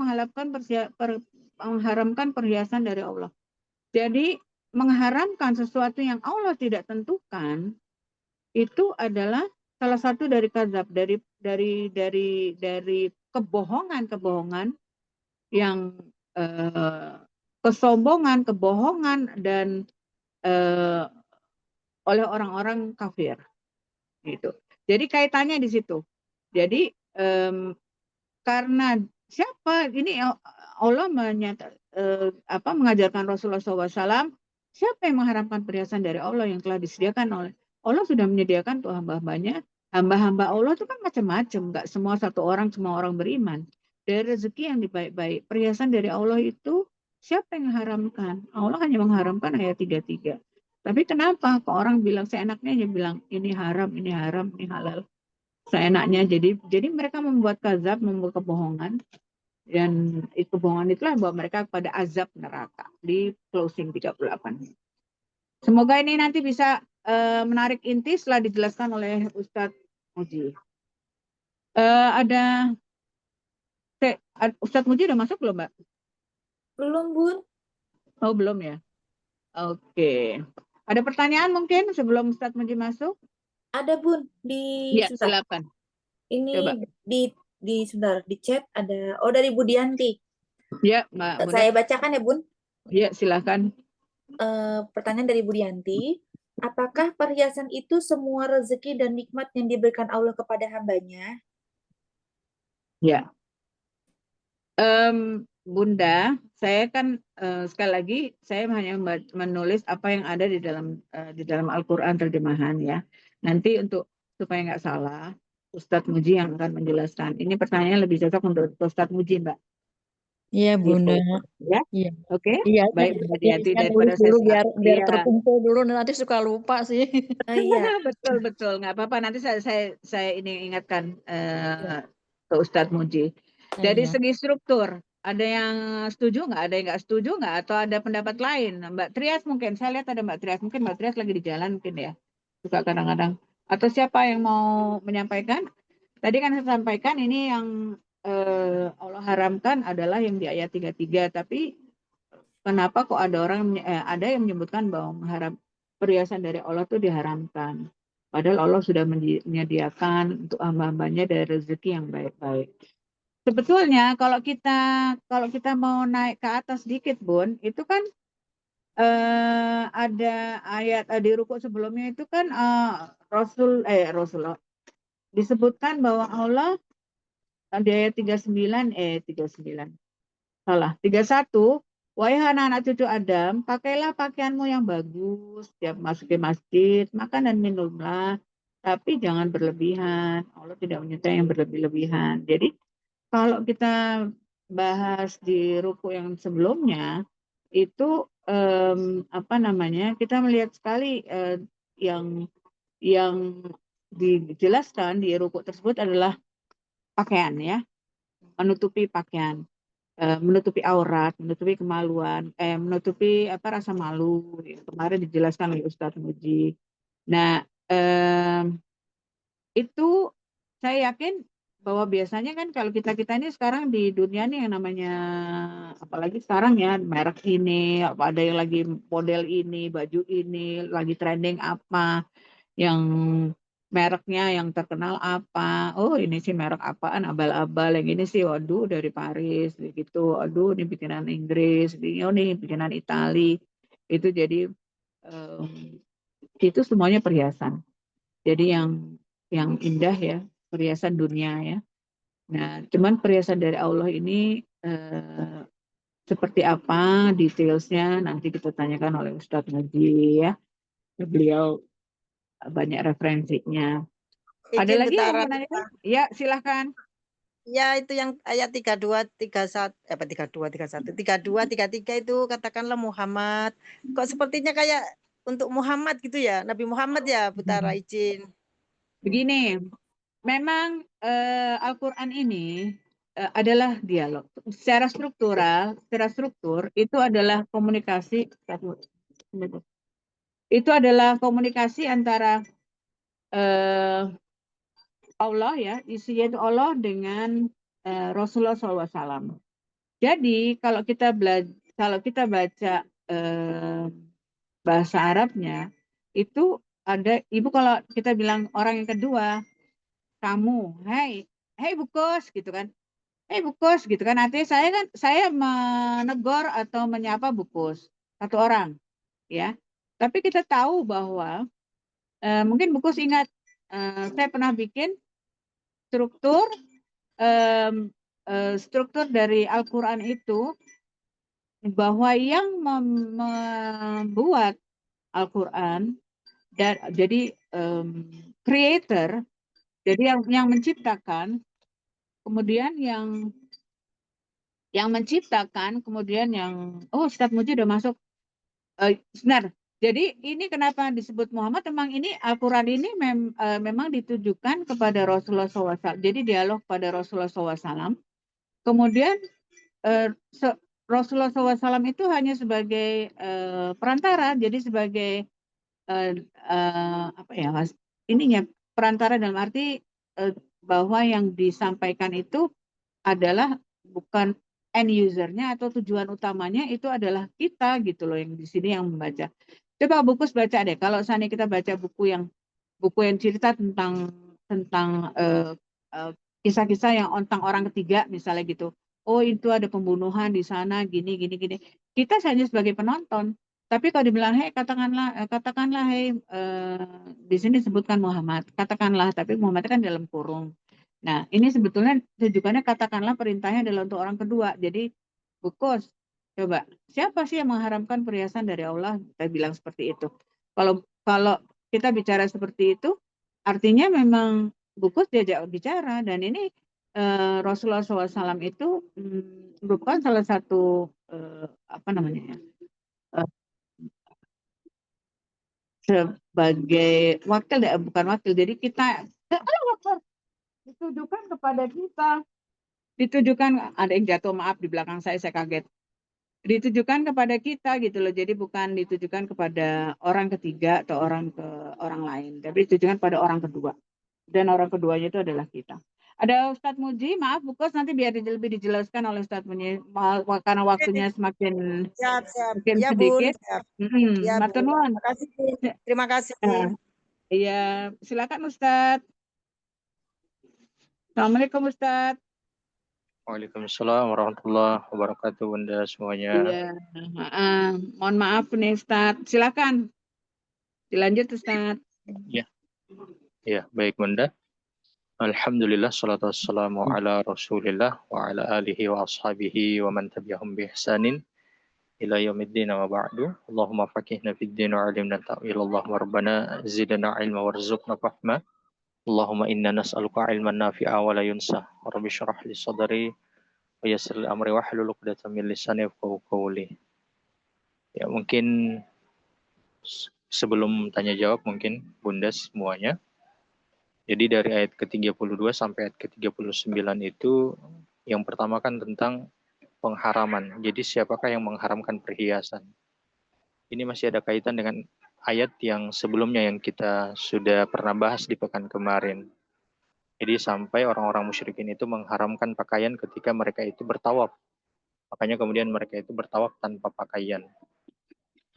mengharamkan perhiasan dari Allah. Jadi mengharamkan sesuatu yang Allah tidak tentukan itu adalah salah satu dari kadzab, dari kebohongan yang kesombongan, kebohongan dan oleh orang-orang kafir. Gitu. Jadi kaitannya di situ. Jadi karena siapa ini Allah mengajarkan Rasulullah SAW, siapa yang mengharamkan perhiasan dari Allah yang telah disediakan oleh Allah sudah menyediakan untuk hamba-hambanya hamba-hamba Allah itu kan macam-macam, nggak semua satu orang, semua orang beriman. Dari rezeki yang baik-baik, perhiasan dari Allah itu siapa yang mengharamkan? Allah hanya mengharamkan ayat 33. Tapi kenapa kok orang bilang seenaknya aja bilang ini haram, ini halal. Seenaknya jadi mereka membuat kazab, membuat kebohongan, dan kebohongan itulah yang membawa mereka kepada azab neraka di closing 38. Semoga ini nanti bisa menarik inti setelah dijelaskan oleh Ustadz Muji. Ada Ustadz Muji udah masuk belum, Mbak? Belum, Bun. Oh, belum ya? Oke. Ada pertanyaan mungkin sebelum Ustadz Muji masuk? Ada, Bun, di Ya, sebentar. silakan. Ini Coba. di sebentar di chat ada dari Budianti. Ya, Mbak Bunda. Saya bacakan ya, Bun. Ya, silakan. Pertanyaan dari Budianti, apakah perhiasan itu semua rezeki dan nikmat yang diberikan Allah kepada hambanya? Ya. Bunda, saya kan sekali lagi saya hanya menulis apa yang ada di dalam Al-Qur'an terjemahan ya. Nanti supaya nggak salah, Ustadz Muji yang akan menjelaskan. Ini pertanyaan lebih cocok untuk Ustadz Muji, Mbak. Iya, Bunda. Ya, Iya. oke. Iya, Baik, hati-hati saya daripada nulis dulu saya. biar Iya. terkumpul dulu, nanti suka lupa sih. Iya. Betul, nggak apa-apa. Nanti saya ini ingatkan ke Ustadz Muji. Dari Iya. segi struktur, ada yang setuju nggak? Ada yang nggak setuju nggak? Atau ada pendapat lain? Mbak Trias mungkin. Saya lihat ada Mbak Trias. Mungkin Mbak Trias lagi di jalan mungkin ya. Suka kadang-kadang. Atau siapa yang mau menyampaikan? Tadi kan saya sampaikan ini yang Allah haramkan adalah yang di ayat 33. Tapi kenapa kok ada yang menyebutkan bahwa perhiasan dari Allah itu diharamkan? Padahal Allah sudah menyediakan untuk hamba-hambanya dari rezeki yang baik-baik. Sebetulnya kalau kita mau naik ke atas sedikit, Bun, itu kan ada ayat di ruku sebelumnya itu kan Rasulullah disebutkan bahwa Allah di ayat 39 salah 31, wahai anak-anak cucu Adam, pakailah pakaianmu yang bagus, setiap masuk ke masjid, makan dan minumlah, tapi jangan berlebihan. Allah tidak menyukai yang berlebih-lebihan. Jadi kalau kita bahas di ruku yang sebelumnya itu kita melihat sekali yang dijelaskan di ruku tersebut adalah pakaian ya, menutupi pakaian, menutupi aurat, menutupi kemaluan, menutupi rasa malu. Kemarin dijelaskan oleh Ustadz Muji. Nah, itu saya yakin bahwa biasanya kan kalau kita ini sekarang di dunia nih yang namanya apalagi sekarang ya merek ini, ada yang lagi model ini, baju ini, lagi trending apa, yang mereknya yang terkenal apa, oh ini sih merek apaan, abal-abal, yang ini sih waduh dari Paris gitu, aduh ini bikinan Inggris, ini bikinan Itali, itu jadi itu semuanya perhiasan. Jadi yang indah ya, perhiasan dunia ya. Nah, cuman perhiasan dari Allah ini seperti apa detailsnya nanti kita tanyakan oleh Ustadz Muji ya. Beliau banyak referensinya. Ada lagi yang mau menanyakan? Ya, silahkan. Ya, itu yang ayat 32, 31, 32, 33 itu katakanlah Muhammad. Kok sepertinya kayak untuk Muhammad gitu ya, Nabi Muhammad ya, Butara izin. Begini, memang Al-Quran ini adalah dialog. Secara struktur itu adalah komunikasi. Itu adalah komunikasi antara Allah ya, yaitu Allah dengan Rasulullah SAW. Jadi kalau kita baca bahasa Arabnya itu ada ibu, kalau kita bilang orang yang kedua, kamu, hey bukus gitu kan, hey bukus gitu kan, artinya saya menegur atau menyapa bukus satu orang ya, tapi kita tahu bahwa mungkin bukus ingat saya pernah bikin struktur dari Al-Quran itu bahwa yang membuat Al-Quran dan jadi creator Jadi yang menciptakan, kemudian yang menciptakan, kemudian yang Ustadz Muji udah masuk. Benar. Jadi ini kenapa disebut Muhammad? Memang ini Al-Quran ini memang ditujukan kepada Rasulullah SAW. Jadi dialog pada Rasulullah SAW. Kemudian Rasulullah SAW itu hanya sebagai perantara, jadi sebagai apa ya mas? Ininya perantara dalam arti bahwa yang disampaikan itu adalah bukan end usernya atau tujuan utamanya itu adalah kita gitu loh yang di sini yang membaca. Coba Bukus baca deh. Kalau misalnya kita baca buku yang cerita tentang kisah-kisah yang tentang orang ketiga misalnya gitu. Oh itu ada pembunuhan di sana gini. Kita hanya sebagai penonton. Tapi kalau dibilang katakanlah di sini disebutkan Muhammad. Katakanlah tapi Muhammad kan dalam kurung. Nah, ini sebetulnya tujuannya katakanlah perintahnya adalah untuk orang kedua. Jadi, Bukus, coba siapa sih yang mengharamkan perhiasan dari Allah? Kita bilang seperti itu. Kalau kita bicara seperti itu, artinya memang Bukus diajak bicara dan ini Rasulullah SAW itu merupakan salah satu apa namanya ya? Sebagai wakil, bukan wakil. Jadi kita ditujukan kepada kita, ditujukan ada yang jatuh, maaf di belakang saya kaget, ditujukan kepada kita gitu loh. Jadi bukan ditujukan kepada orang ketiga atau orang lain, tapi ditujukan pada orang kedua, dan orang keduanya itu adalah kita. Ada Ustadz Muji, maaf Bukus, nanti biar lebih dijelaskan oleh Ustadz Muji karena waktunya semakin Siap. ya, Bun. sedikit. Siap. Ya, Matur Bun. nuwun. Terima kasih. Iya, silakan Ustadz. Assalamualaikum Ustadz. Waalaikumsalam warahmatullahi wabarakatuh Bunda semuanya. Iya, mohon maaf nih Ustadz. Silakan. Dilanjut Ustadz. Ya, baik Bunda. Alhamdulillah salatu wassalamu ala Rasulillah wa ala alihi wa ashabihi wa man tabi'ahum bi ihsanin ila yaumiddin wa ba'du. Allahumma faqihna fid din wa 'allimna ta'wil. Allahumma rabbana zidna ilma warzuqna fahma. Allahumma inna nas'aluka ilman nafi'a wa la yunsa. Rabbi shrah li sadri wa yassir li amri wahlul 'uqdatam min lisani yafqahu qawli. Ya, mungkin sebelum tanya jawab mungkin Bunda semuanya. Jadi dari ayat ke-32 sampai ayat ke-39 itu yang pertama kan tentang pengharaman. Jadi siapakah yang mengharamkan perhiasan? Ini masih ada kaitan dengan ayat yang sebelumnya yang kita sudah pernah bahas di pekan kemarin. Jadi sampai orang-orang musyrikin itu mengharamkan pakaian ketika mereka itu bertawaf. Makanya kemudian mereka itu bertawaf tanpa pakaian.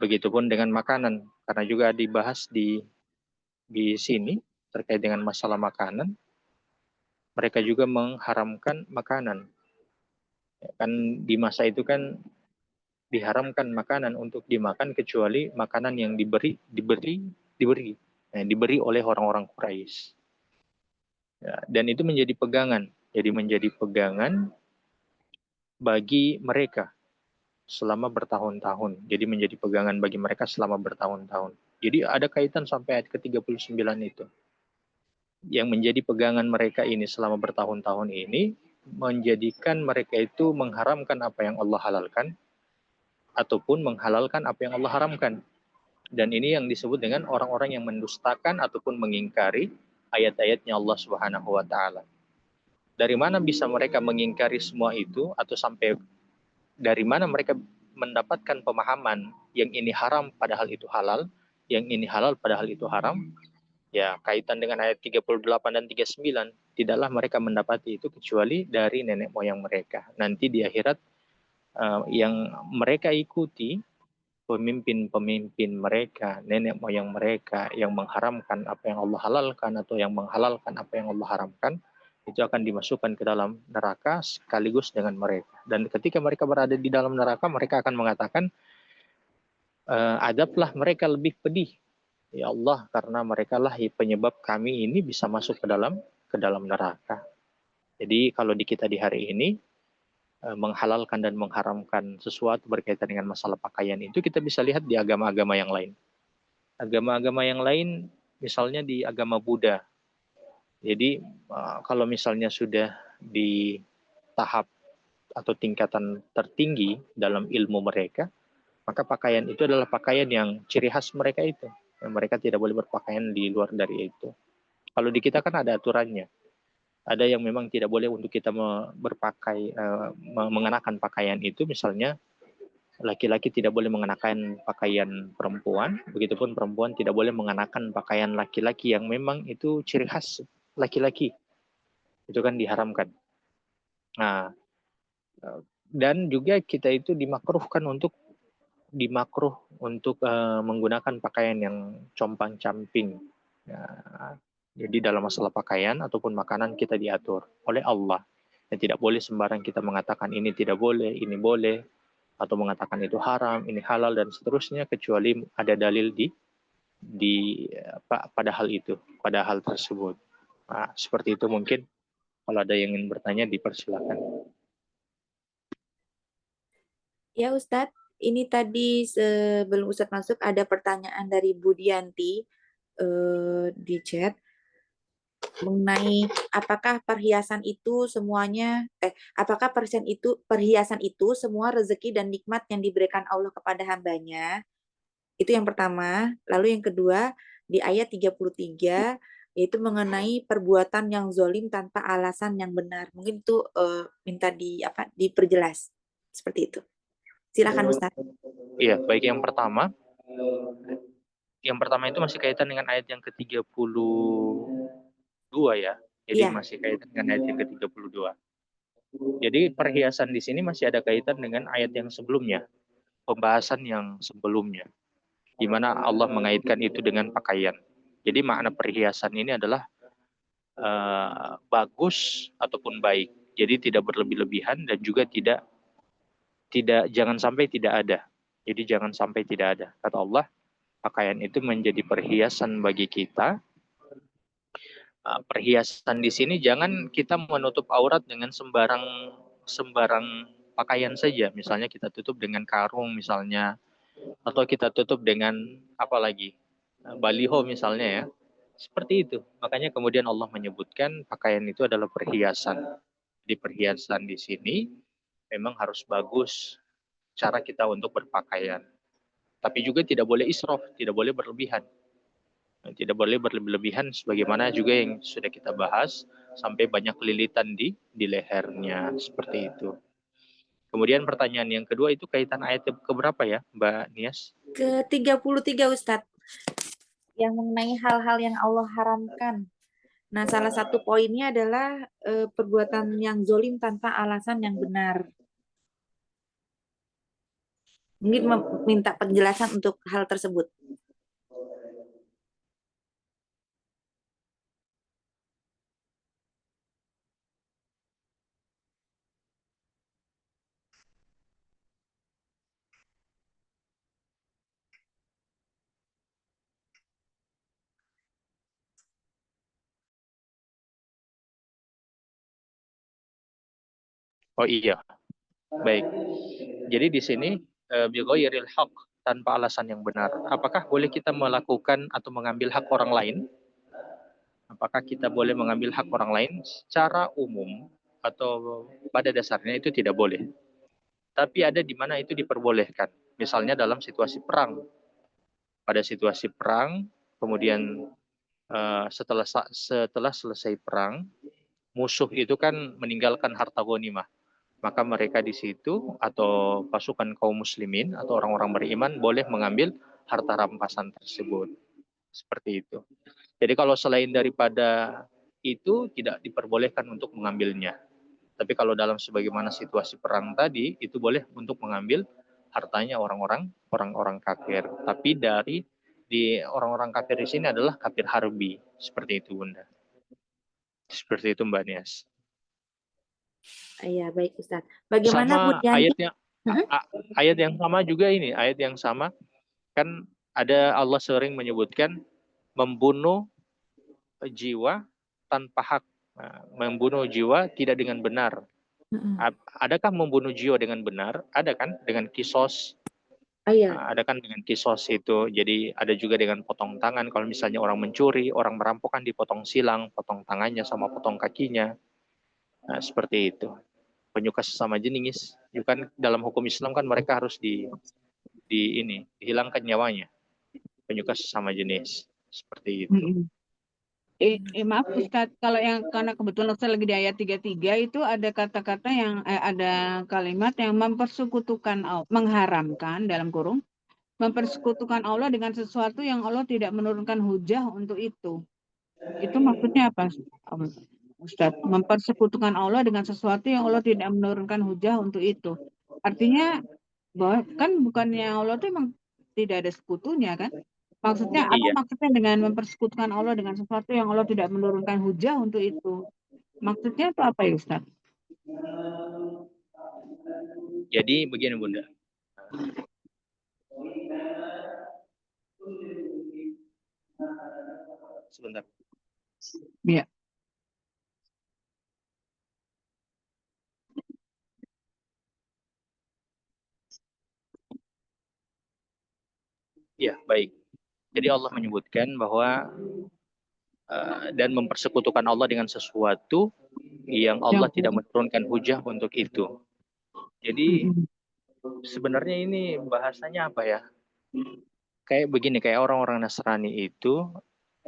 Begitupun dengan makanan, karena juga dibahas di sini terkait dengan masalah makanan, mereka juga mengharamkan makanan. Ya, kan di masa itu kan diharamkan makanan untuk dimakan kecuali makanan yang diberi oleh orang-orang Quraisy. Ya, dan itu menjadi pegangan. Jadi menjadi pegangan bagi mereka selama bertahun-tahun. Jadi menjadi pegangan bagi mereka selama bertahun-tahun. Jadi ada kaitan sampai ayat ke-39 itu. Yang menjadi pegangan mereka ini selama bertahun-tahun ini menjadikan mereka itu mengharamkan apa yang Allah halalkan ataupun menghalalkan apa yang Allah haramkan. Dan ini yang disebut dengan orang-orang yang mendustakan ataupun mengingkari ayat-ayatnya Allah Subhanahu wa taala. Dari mana bisa mereka mengingkari semua itu atau sampai dari mana mereka mendapatkan pemahaman yang ini haram padahal itu halal, yang ini halal padahal itu haram? Ya, kaitan dengan ayat 38 dan 39, tidaklah mereka mendapati itu kecuali dari nenek moyang mereka. Nanti di akhirat yang mereka ikuti, pemimpin-pemimpin mereka, nenek moyang mereka yang mengharamkan apa yang Allah halalkan atau yang menghalalkan apa yang Allah haramkan, itu akan dimasukkan ke dalam neraka sekaligus dengan mereka. Dan ketika mereka berada di dalam neraka, mereka akan mengatakan, adablah mereka lebih pedih. Ya Allah, karena mereka lah penyebab kami ini bisa masuk ke dalam neraka. Jadi kalau di kita di hari ini menghalalkan dan mengharamkan sesuatu berkaitan dengan masalah pakaian itu kita bisa lihat di agama-agama yang lain. Agama-agama yang lain misalnya di agama Buddha. Jadi kalau misalnya sudah di tahap atau tingkatan tertinggi dalam ilmu mereka, maka pakaian itu adalah pakaian yang ciri khas mereka itu. Mereka tidak boleh berpakaian di luar dari itu. Kalau di kita kan ada aturannya. Ada yang memang tidak boleh untuk kita mengenakan pakaian itu, misalnya laki-laki tidak boleh mengenakan pakaian perempuan, begitupun perempuan tidak boleh mengenakan pakaian laki-laki yang memang itu ciri khas laki-laki. Itu kan diharamkan. Nah, dan juga kita itu dimakruh untuk menggunakan pakaian yang compang-camping. Ya, jadi dalam masalah pakaian ataupun makanan kita diatur oleh Allah. Dan tidak boleh sembarang kita mengatakan ini tidak boleh, ini boleh, atau mengatakan itu haram, ini halal, dan seterusnya, kecuali ada dalil pada hal itu, pada hal tersebut. Nah, seperti itu mungkin. Kalau ada yang ingin bertanya, dipersilakan. Ya Ustadz, ini tadi sebelum Ustadz masuk ada pertanyaan dari Bu Dianti di chat mengenai apakah perhiasan itu perhiasan itu semua rezeki dan nikmat yang diberikan Allah kepada hambanya. Itu yang pertama. Lalu yang kedua, di ayat 33 yaitu mengenai perbuatan yang zolim tanpa alasan yang benar. Mungkin itu minta diperjelas seperti itu. Silakan Ustaz. Iya, baik, yang pertama itu masih kaitan dengan ayat yang ke-32 ya. Jadi masih kaitan dengan ayat yang ke-32. Jadi perhiasan di sini masih ada kaitan dengan ayat yang sebelumnya, pembahasan yang sebelumnya, di mana Allah mengaitkan itu dengan pakaian. Jadi makna perhiasan ini adalah bagus ataupun baik. Jadi tidak berlebih-lebihan dan juga jangan sampai tidak ada. Jadi jangan sampai tidak ada. Kata Allah, pakaian itu menjadi perhiasan bagi kita. Perhiasan di sini jangan kita menutup aurat dengan sembarang pakaian saja. Misalnya kita tutup dengan karung misalnya, atau kita tutup dengan apa lagi, baliho misalnya ya. Seperti itu. Makanya kemudian Allah menyebutkan pakaian itu adalah perhiasan. Di perhiasan di sini memang harus bagus cara kita untuk berpakaian. Tapi juga tidak boleh israf, tidak boleh berlebihan. Tidak boleh berlebihan sebagaimana juga yang sudah kita bahas, sampai banyak lilitan di lehernya, seperti itu. Kemudian pertanyaan yang kedua itu kaitan ayat keberapa ya, Mbak Nias? Ke-33 Ustadz. Yang mengenai hal-hal yang Allah haramkan. Nah, salah satu poinnya adalah perbuatan yang zolim tanpa alasan yang benar. Mungkin meminta penjelasan untuk hal tersebut. Oh iya, baik. Jadi di sini bighairil haq, tanpa alasan yang benar. Apakah boleh kita melakukan atau mengambil hak orang lain? Apakah kita boleh mengambil hak orang lain? Secara umum atau pada dasarnya itu tidak boleh. Tapi ada di mana itu diperbolehkan. Misalnya dalam situasi perang. Pada situasi perang, kemudian setelah selesai perang, musuh itu kan meninggalkan harta ghanimah. Maka mereka di situ atau pasukan kaum muslimin atau orang-orang beriman boleh mengambil harta rampasan tersebut. Seperti itu. Jadi kalau selain daripada itu tidak diperbolehkan untuk mengambilnya. Tapi kalau dalam sebagaimana situasi perang tadi, itu boleh untuk mengambil hartanya orang-orang kafir. Tapi di orang-orang kafir di sini adalah kafir harbi. Seperti itu, Bunda. Seperti itu, Mbak Nias. Iya, baik Ustaz. Bagaimana sama Bu Dianti? ayat yang sama juga ini, ayat yang sama kan ada Allah sering menyebutkan membunuh jiwa tanpa hak, membunuh jiwa tidak dengan benar. Adakah membunuh jiwa dengan benar? Ada kan, dengan kisos. Iya. Ada kan dengan kisos itu, jadi ada juga dengan potong tangan. Kalau misalnya orang mencuri, orang merampok kan dipotong silang, potong tangannya sama potong kakinya. Nah, seperti itu. Penyuka sesama jenis, itu kan dalam hukum Islam kan mereka harus dihilangkan nyawanya. Penyuka sesama jenis, seperti itu. Maaf Ustadz, kalau yang karena kebetulan Ustadz lagi di ayat 33 itu ada kata-kata yang ada kalimat yang mempersekutukan mengharamkan dalam kurung mempersekutukan Allah dengan sesuatu yang Allah tidak menurunkan hujah untuk itu. Itu maksudnya apa, Ustadz? Mempersekutukan Allah dengan sesuatu yang Allah tidak menurunkan hujah untuk itu. Artinya bahwa kan bukannya Allah itu memang tidak ada sekutunya kan? Maksudnya apa maksudnya dengan mempersekutukan Allah dengan sesuatu yang Allah tidak menurunkan hujah untuk itu? Maksudnya itu apa ya Ustaz? Jadi begini Bunda. Sebentar. Iya. Ya, baik. Jadi Allah menyebutkan bahwa dan mempersekutukan Allah dengan sesuatu yang Allah tidak menurunkan hujah untuk itu. Jadi sebenarnya ini bahasanya apa ya? Kayak begini, kayak orang-orang Nasrani itu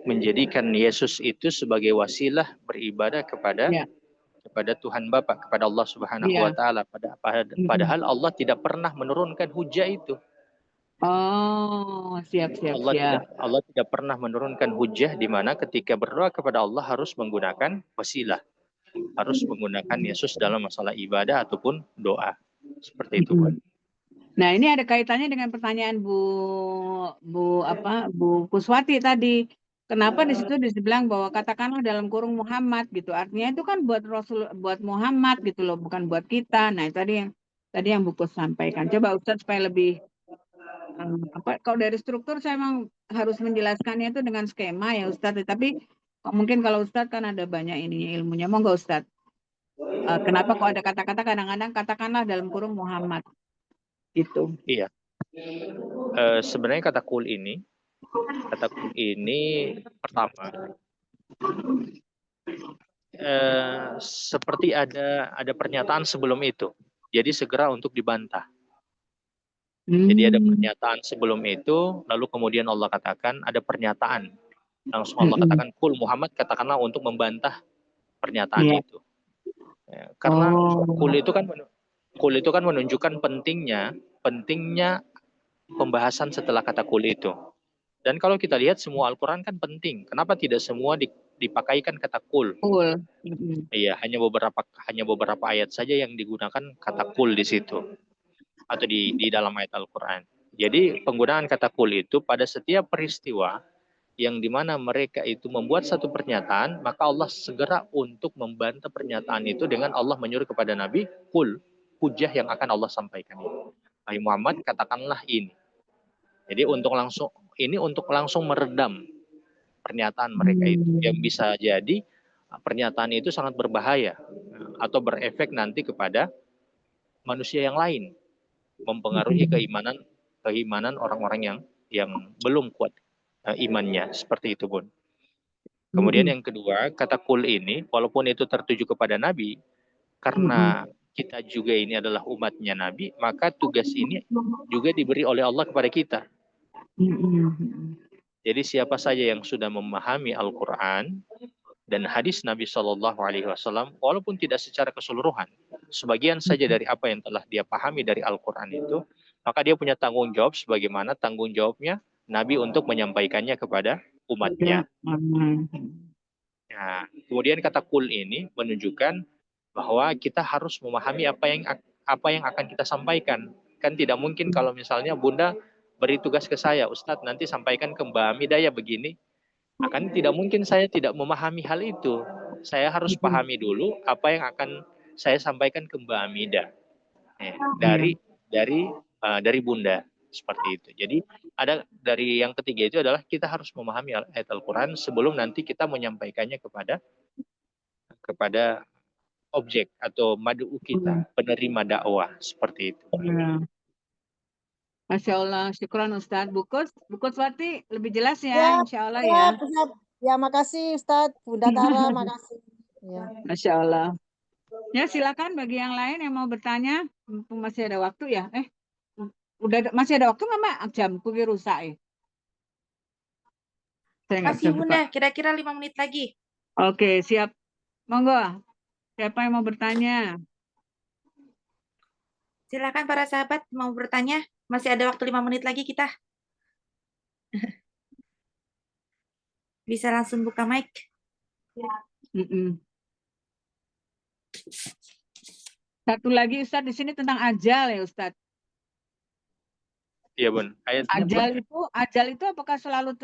menjadikan Yesus itu sebagai wasilah beribadah kepada Tuhan Bapa, kepada Allah Subhanahu wa taala. Padahal Allah tidak pernah menurunkan hujah itu. Oh, siap. Allah tidak pernah menurunkan hujah di mana ketika berdoa kepada Allah harus menggunakan wasilah. Harus menggunakan Yesus dalam masalah ibadah ataupun doa. Seperti itu, Bu. Nah, ini ada kaitannya dengan pertanyaan Bu Kuswati tadi. Kenapa di situ dibilang bahwa katakanlah dalam kurung Muhammad gitu. Artinya itu kan buat Rasul, buat Muhammad gitu loh, bukan buat kita. Nah, itu tadi yang Bu Kus sampaikan. Coba Ustadz supaya lebih kalau dari struktur saya memang harus menjelaskannya itu dengan skema ya Ustadz. Tapi mungkin kalau Ustadz kan ada banyak ini ilmunya. Monggo Ustadz. Kenapa kok ada kata-kata kadang-kadang katakanlah dalam kurung Muhammad gitu. Iya. Sebenarnya kata kul ini pertama seperti ada pernyataan sebelum itu. Jadi segera untuk dibantah. Jadi ada pernyataan sebelum itu, lalu kemudian Allah katakan ada pernyataan. Langsung Allah katakan kul Muhammad, katakanlah untuk membantah pernyataan itu. Ya, karena kul itu kan menunjukkan pentingnya pembahasan setelah kata kul itu. Dan kalau kita lihat semua Al-Quran kan penting. Kenapa tidak semua dipakaikan kata kul? Iya, hanya beberapa ayat saja yang digunakan kata kul di situ atau di dalam ayat Al-Quran. Jadi penggunaan kata kul itu pada setiap peristiwa yang dimana mereka itu membuat satu pernyataan, maka Allah segera untuk membantah pernyataan itu dengan Allah menyuruh kepada Nabi, kul, hujah yang akan Allah sampaikan itu. Hai Muhammad, katakanlah ini. Jadi untuk langsung meredam pernyataan mereka itu, yang bisa jadi pernyataan itu sangat berbahaya atau berefek nanti kepada manusia yang lain, mempengaruhi keimanan orang-orang yang belum kuat imannya, seperti itu, Bun. Kemudian yang kedua, kata kul ini walaupun itu tertuju kepada Nabi, karena kita juga ini adalah umatnya Nabi, maka tugas ini juga diberi oleh Allah kepada kita. Jadi siapa saja yang sudah memahami Al-Quran dan hadis Nabi SAW, walaupun tidak secara keseluruhan, sebagian saja dari apa yang telah dia pahami dari Al-Quran itu, maka dia punya tanggung jawab sebagaimana tanggung jawabnya Nabi untuk menyampaikannya kepada umatnya. Nah, kemudian kata kul ini menunjukkan bahwa kita harus memahami apa yang akan kita sampaikan. Kan tidak mungkin kalau misalnya Bunda beri tugas ke saya, Ustadz nanti sampaikan ke Mbak Amida ya begini. Akan tidak mungkin saya tidak memahami hal itu. Saya harus pahami dulu apa yang akan saya sampaikan ke Mbak Amida dari Bunda, seperti itu. Jadi ada dari yang ketiga itu adalah kita harus memahami ayat Al-Quran sebelum nanti kita menyampaikannya kepada objek atau mad'u kita, penerima dakwah, seperti itu. Masya Allah, syukran Ustadz. Bukut Swati lebih jelas ya, Ya, insya Allah ya, ya. ya makasih Ustadz, Bunda Tara, makasih. Ya. Masya Allah. Ya silakan bagi yang lain yang mau bertanya, mumpung masih ada waktu ya. Masih ada waktu nggak Mbak? Jamku rusak ya. Saya nggak Masih bisa buka. Bunda, kira-kira 5 menit lagi. Oke, siap. Monggo. Siapa yang mau bertanya? Silakan para sahabat mau bertanya. Masih ada waktu 5 menit lagi kita. Bisa langsung buka mic. Satu lagi Ustadz, di sini tentang ajal ya Ustadz. Iya Bun. Ajal itu apakah selalu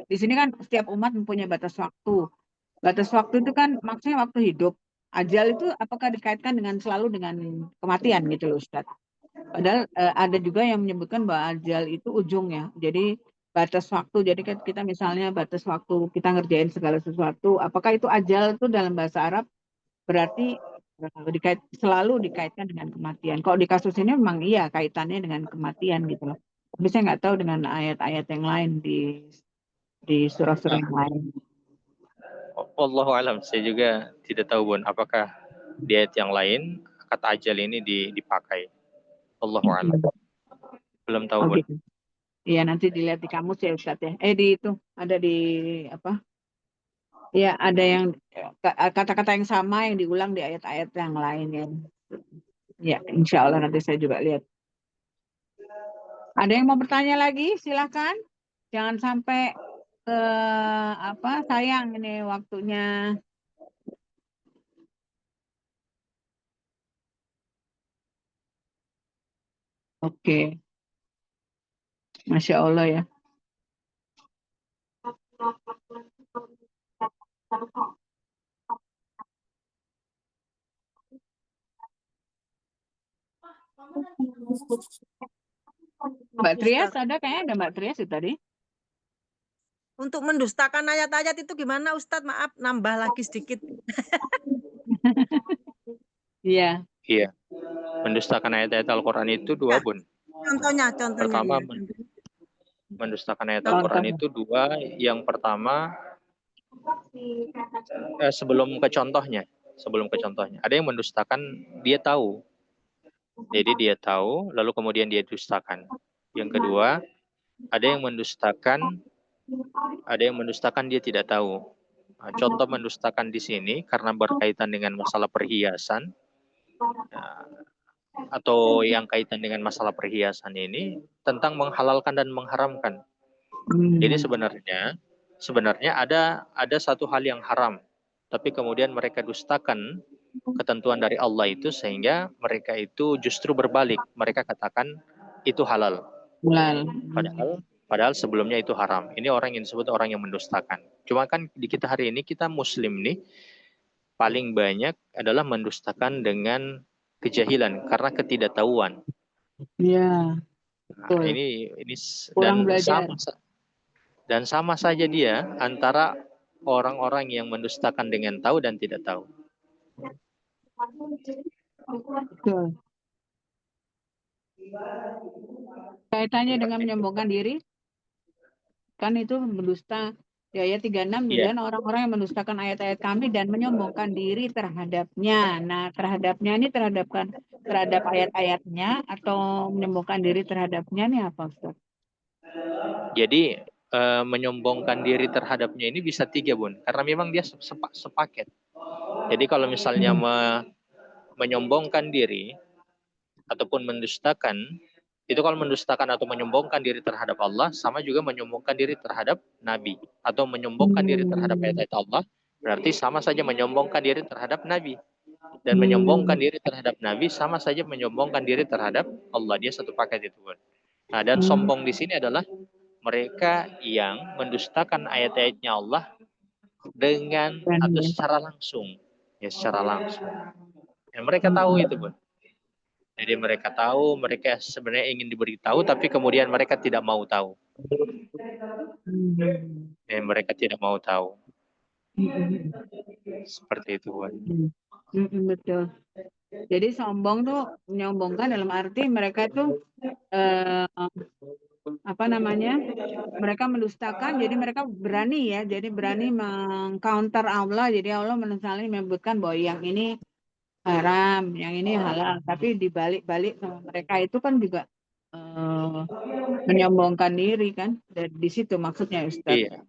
di sini kan setiap umat mempunyai batas waktu. Batas waktu itu kan maksudnya waktu hidup. Ajal itu apakah dikaitkan selalu dengan kematian gitu loh Ustadz. Padahal ada juga yang menyebutkan bahwa ajal itu ujungnya. Jadi batas waktu. Jadi kita misalnya batas waktu kita ngerjain segala sesuatu. Apakah itu ajal itu dalam bahasa Arab berarti selalu dikaitkan dengan kematian. Kalau di kasus ini memang iya kaitannya dengan kematian gitu loh. Tapi saya nggak tahu dengan ayat-ayat yang lain di surah-surah yang lain. Wallahu alam, saya juga tidak tahu Bun, apakah di ayat yang lain kata ajal ini dipakai. Allahu alam. Belum tahu Bun. Gitu. Iya nanti dilihat di kamus ya Ustadz ya. Di itu ada di apa? Ya ada yang kata-kata yang sama yang diulang di ayat-ayat yang lain ya. Ya insya Allah nanti saya juga lihat. Ada yang mau bertanya lagi? Silakan. Jangan sampai sayang ini waktunya. Oke. Masya Allah ya. Mbak Trias ada kayaknya ada Mbak Trias itu tadi. Untuk mendustakan ayat-ayat itu gimana Ustadz? Maaf, nambah lagi sedikit. Iya. Iya. Mendustakan ayat-ayat Al-Quran itu dua Bun. Contohnya. Pertama, Ya. mendustakan ayat Al-Quran itu dua. Yang pertama, sebelum ke contohnya, ada yang mendustakan dia tahu. Jadi dia tahu, lalu kemudian dia dustakan. Yang kedua, ada yang mendustakan dia tidak tahu. Nah, contoh mendustakan di sini karena berkaitan dengan masalah perhiasan, atau yang kaitan dengan masalah perhiasan ini tentang menghalalkan dan mengharamkan. Jadi sebenarnya ada satu hal yang haram, tapi kemudian mereka dustakan ketentuan dari Allah itu sehingga mereka itu justru berbalik, mereka katakan itu halal. Padahal sebelumnya itu haram. Ini orang yang disebut orang yang mendustakan. Cuma kan di kita hari ini kita Muslim nih paling banyak adalah mendustakan dengan kejahilan karena ketidaktahuan. Iya. Nah, ini kurang belajar. Dan sama saja dia antara orang-orang yang mendustakan dengan tahu dan tidak tahu. Betul. Kaitannya dengan menyombongkan diri, kan itu mendusta. Di ayat 36 dan orang-orang yang mendustakan ayat-ayat kami dan menyombongkan diri terhadapnya. Nah, terhadapnya ini terhadap ayat-ayatnya atau menyombongkan diri terhadapnya nih apa Ustaz? Jadi menyombongkan diri terhadapnya ini bisa 3 Bun, karena memang dia sepaket. Jadi kalau misalnya menyombongkan diri ataupun mendustakan, itu kalau mendustakan atau menyombongkan diri terhadap Allah sama juga menyombongkan diri terhadap Nabi, atau menyombongkan diri terhadap ayat-ayat Allah berarti sama saja menyombongkan diri terhadap Nabi, dan menyombongkan diri terhadap Nabi sama saja menyombongkan diri terhadap Allah. Dia satu paket itu Bun. Nah, dan sombong di sini adalah mereka yang mendustakan ayat-ayatnya Allah dengan atau secara langsung. Dan mereka tahu itu Bun. Jadi mereka tahu, mereka sebenarnya ingin diberitahu, tapi kemudian mereka tidak mau tahu. Dan mereka tidak mau tahu. Seperti itu Bun. Betul. Jadi sombong tuh menyombongkan dalam arti mereka itu apa namanya? Mereka mendustakan, jadi mereka berani ya, jadi berani mengcounter Allah. Jadi Allah misalnya menyebutkan bahwa yang ini haram, yang ini halal, tapi dibalik-balik sama mereka itu kan juga menyombongkan diri kan. Dan di situ maksudnya Ustaz. Iya,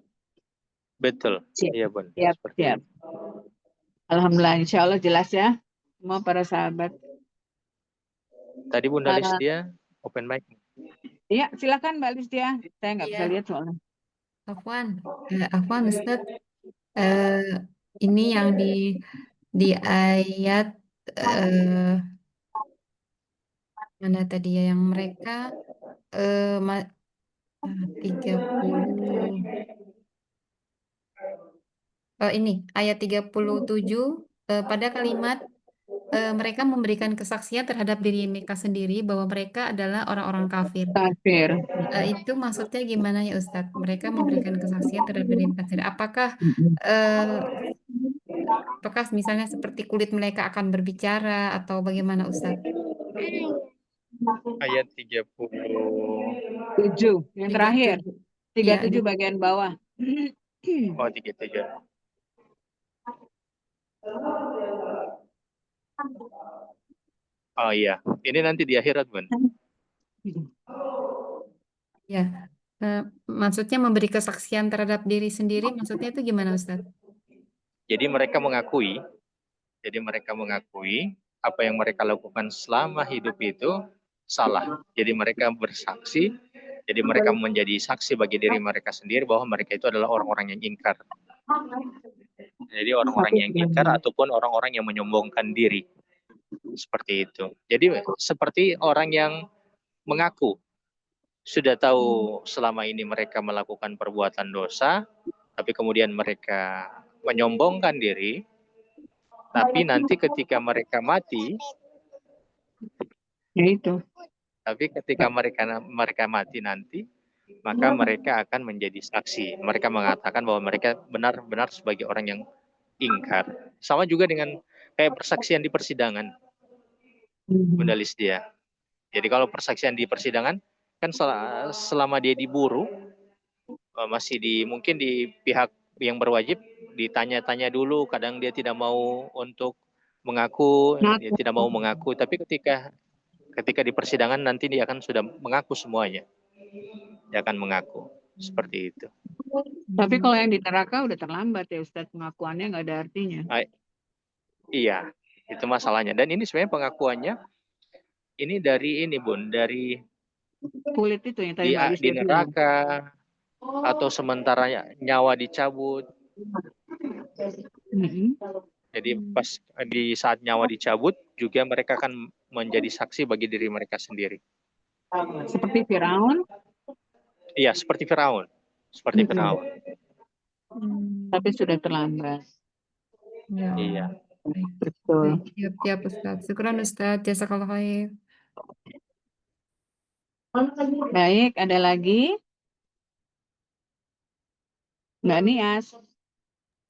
betul. Siap. Iya, Bun. Siap, Seperti siap. itu. Alhamdulillah, insya Allah jelas ya, semua para sahabat. Tadi Bunda Listia open mic. Iya, silakan Mbak Listia. Saya nggak bisa Iya. lihat soalnya. Afwan Ustaz, ini yang di ayat mana tadi ya, yang mereka 30 ini ayat 37 pada kalimat mereka memberikan kesaksian terhadap diri mereka sendiri bahwa mereka adalah orang-orang kafir. Kafir. Itu maksudnya gimana ya Ustadz? Mereka memberikan kesaksian terhadap diri mereka sendiri. Apakah misalnya seperti kulit mereka akan berbicara atau bagaimana Ustadz? Ayat 37. 7 yang terakhir. 37 Iya, bagian bawah. Oh, 37. Oh iya, ini nanti di akhirat, Bun. Ya, maksudnya memberi kesaksian terhadap diri sendiri, maksudnya itu gimana Ustadz? Jadi mereka mengakui apa yang mereka lakukan selama hidup itu salah. Jadi mereka bersaksi, jadi mereka menjadi saksi bagi diri mereka sendiri bahwa mereka itu adalah orang-orang yang ingkar. Jadi orang-orang yang ingkar ataupun orang-orang yang menyombongkan diri. Seperti itu. Jadi seperti orang yang mengaku sudah tahu selama ini mereka melakukan perbuatan dosa, tapi kemudian mereka menyombongkan diri, tapi nanti ketika mereka mati, tapi ketika mereka mati nanti, maka mereka akan menjadi saksi. Mereka mengatakan bahwa mereka benar-benar sebagai orang yang ingkar. Sama juga dengan kayak persaksian di persidangan, Bunda Listia. Jadi kalau persaksian di persidangan, kan selama dia diburu, masih mungkin di pihak yang berwajib ditanya-tanya dulu, kadang dia tidak mau untuk mengaku, dia tidak mau mengaku, tapi ketika di persidangan nanti dia akan sudah mengaku semuanya. Dia akan mengaku, seperti itu. Tapi kalau yang di neraka udah terlambat ya Ustadz, pengakuannya nggak ada artinya. Iya, itu masalahnya. Dan ini sebenarnya pengakuannya, ini dari ini Bun, dari kulit itu yang tadi di neraka, atau sementara nyawa dicabut. Jadi pas di saat nyawa dicabut juga mereka akan menjadi saksi bagi diri mereka sendiri. Seperti Firaun? Iya, seperti Firaun. Seperti Firaun. Tapi sudah terlambat. Ya. Iya. Betul. Siap Ustadz. Syukran Ustadz. Jazakallah khair. Baik, ada lagi? Mbak Nias.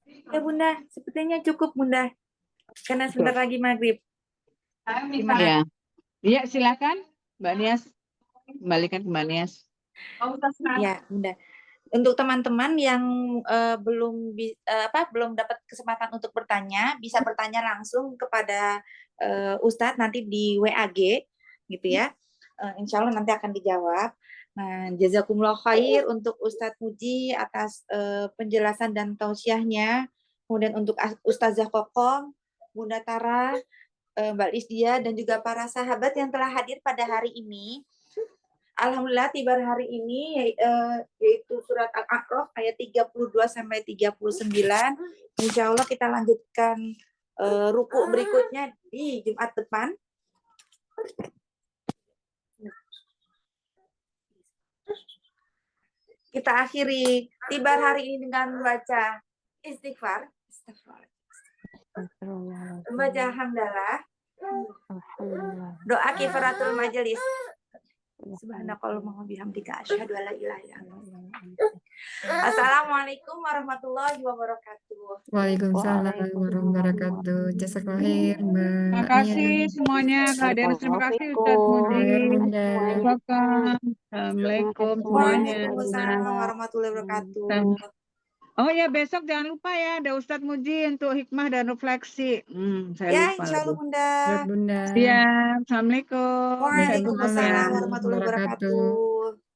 Ya Bunda, sepertinya cukup Bunda. Karena sebentar lagi maghrib. Ya. Iya, silakan Mbak Nias. Kembalikan ke Mbak Nias. Ya Bunda. Untuk teman-teman yang belum dapat kesempatan untuk bertanya, bisa bertanya langsung kepada Ustadz nanti di WAG, gitu ya. Insya Allah nanti akan dijawab. Nah, jazakumullah khair untuk Ustadz Muji atas penjelasan dan tausiahnya. Kemudian untuk Ustazah Kokom, Bunda Tara, Mbak Lisdia, dan juga para sahabat yang telah hadir pada hari ini. Alhamdulillah tiba hari ini yaitu surat Al-A'raf ayat 32 sampai 39. Insya Allah kita lanjutkan ruku berikutnya di Jumat depan. Kita akhiri tibar hari ini dengan membaca istighfar. Membaca hamdalah. Doa kifaratul majelis. Subhanakallahumma wa bihamdika asyhadu an la ilaha illa anta Assalamualaikum warahmatullahi wabarakatuh. Waalaikumsalam warahmatullahi wabarakatuh. Jazakallah khair, Terima Mbak kasih Nia. semuanya, Kak Denis. Terima kasih Ustadz Mudi. Khair, Bunda. Welcome. Assalamualaikum semuanya. Waalaikumsalam warahmatullahi wabarakatuh. Oh ya, besok jangan lupa ya, ada Ustadz Muji untuk hikmah dan refleksi. Saya Ya, lupa insya Allah lagi. Bunda. Buat Bunda. Siap. Assalamualaikum. Sehat semuanya. Waalaikumsalam warahmatullahi Waalaikumsalam warahmatullahi wabarakatuh. wabarakatuh.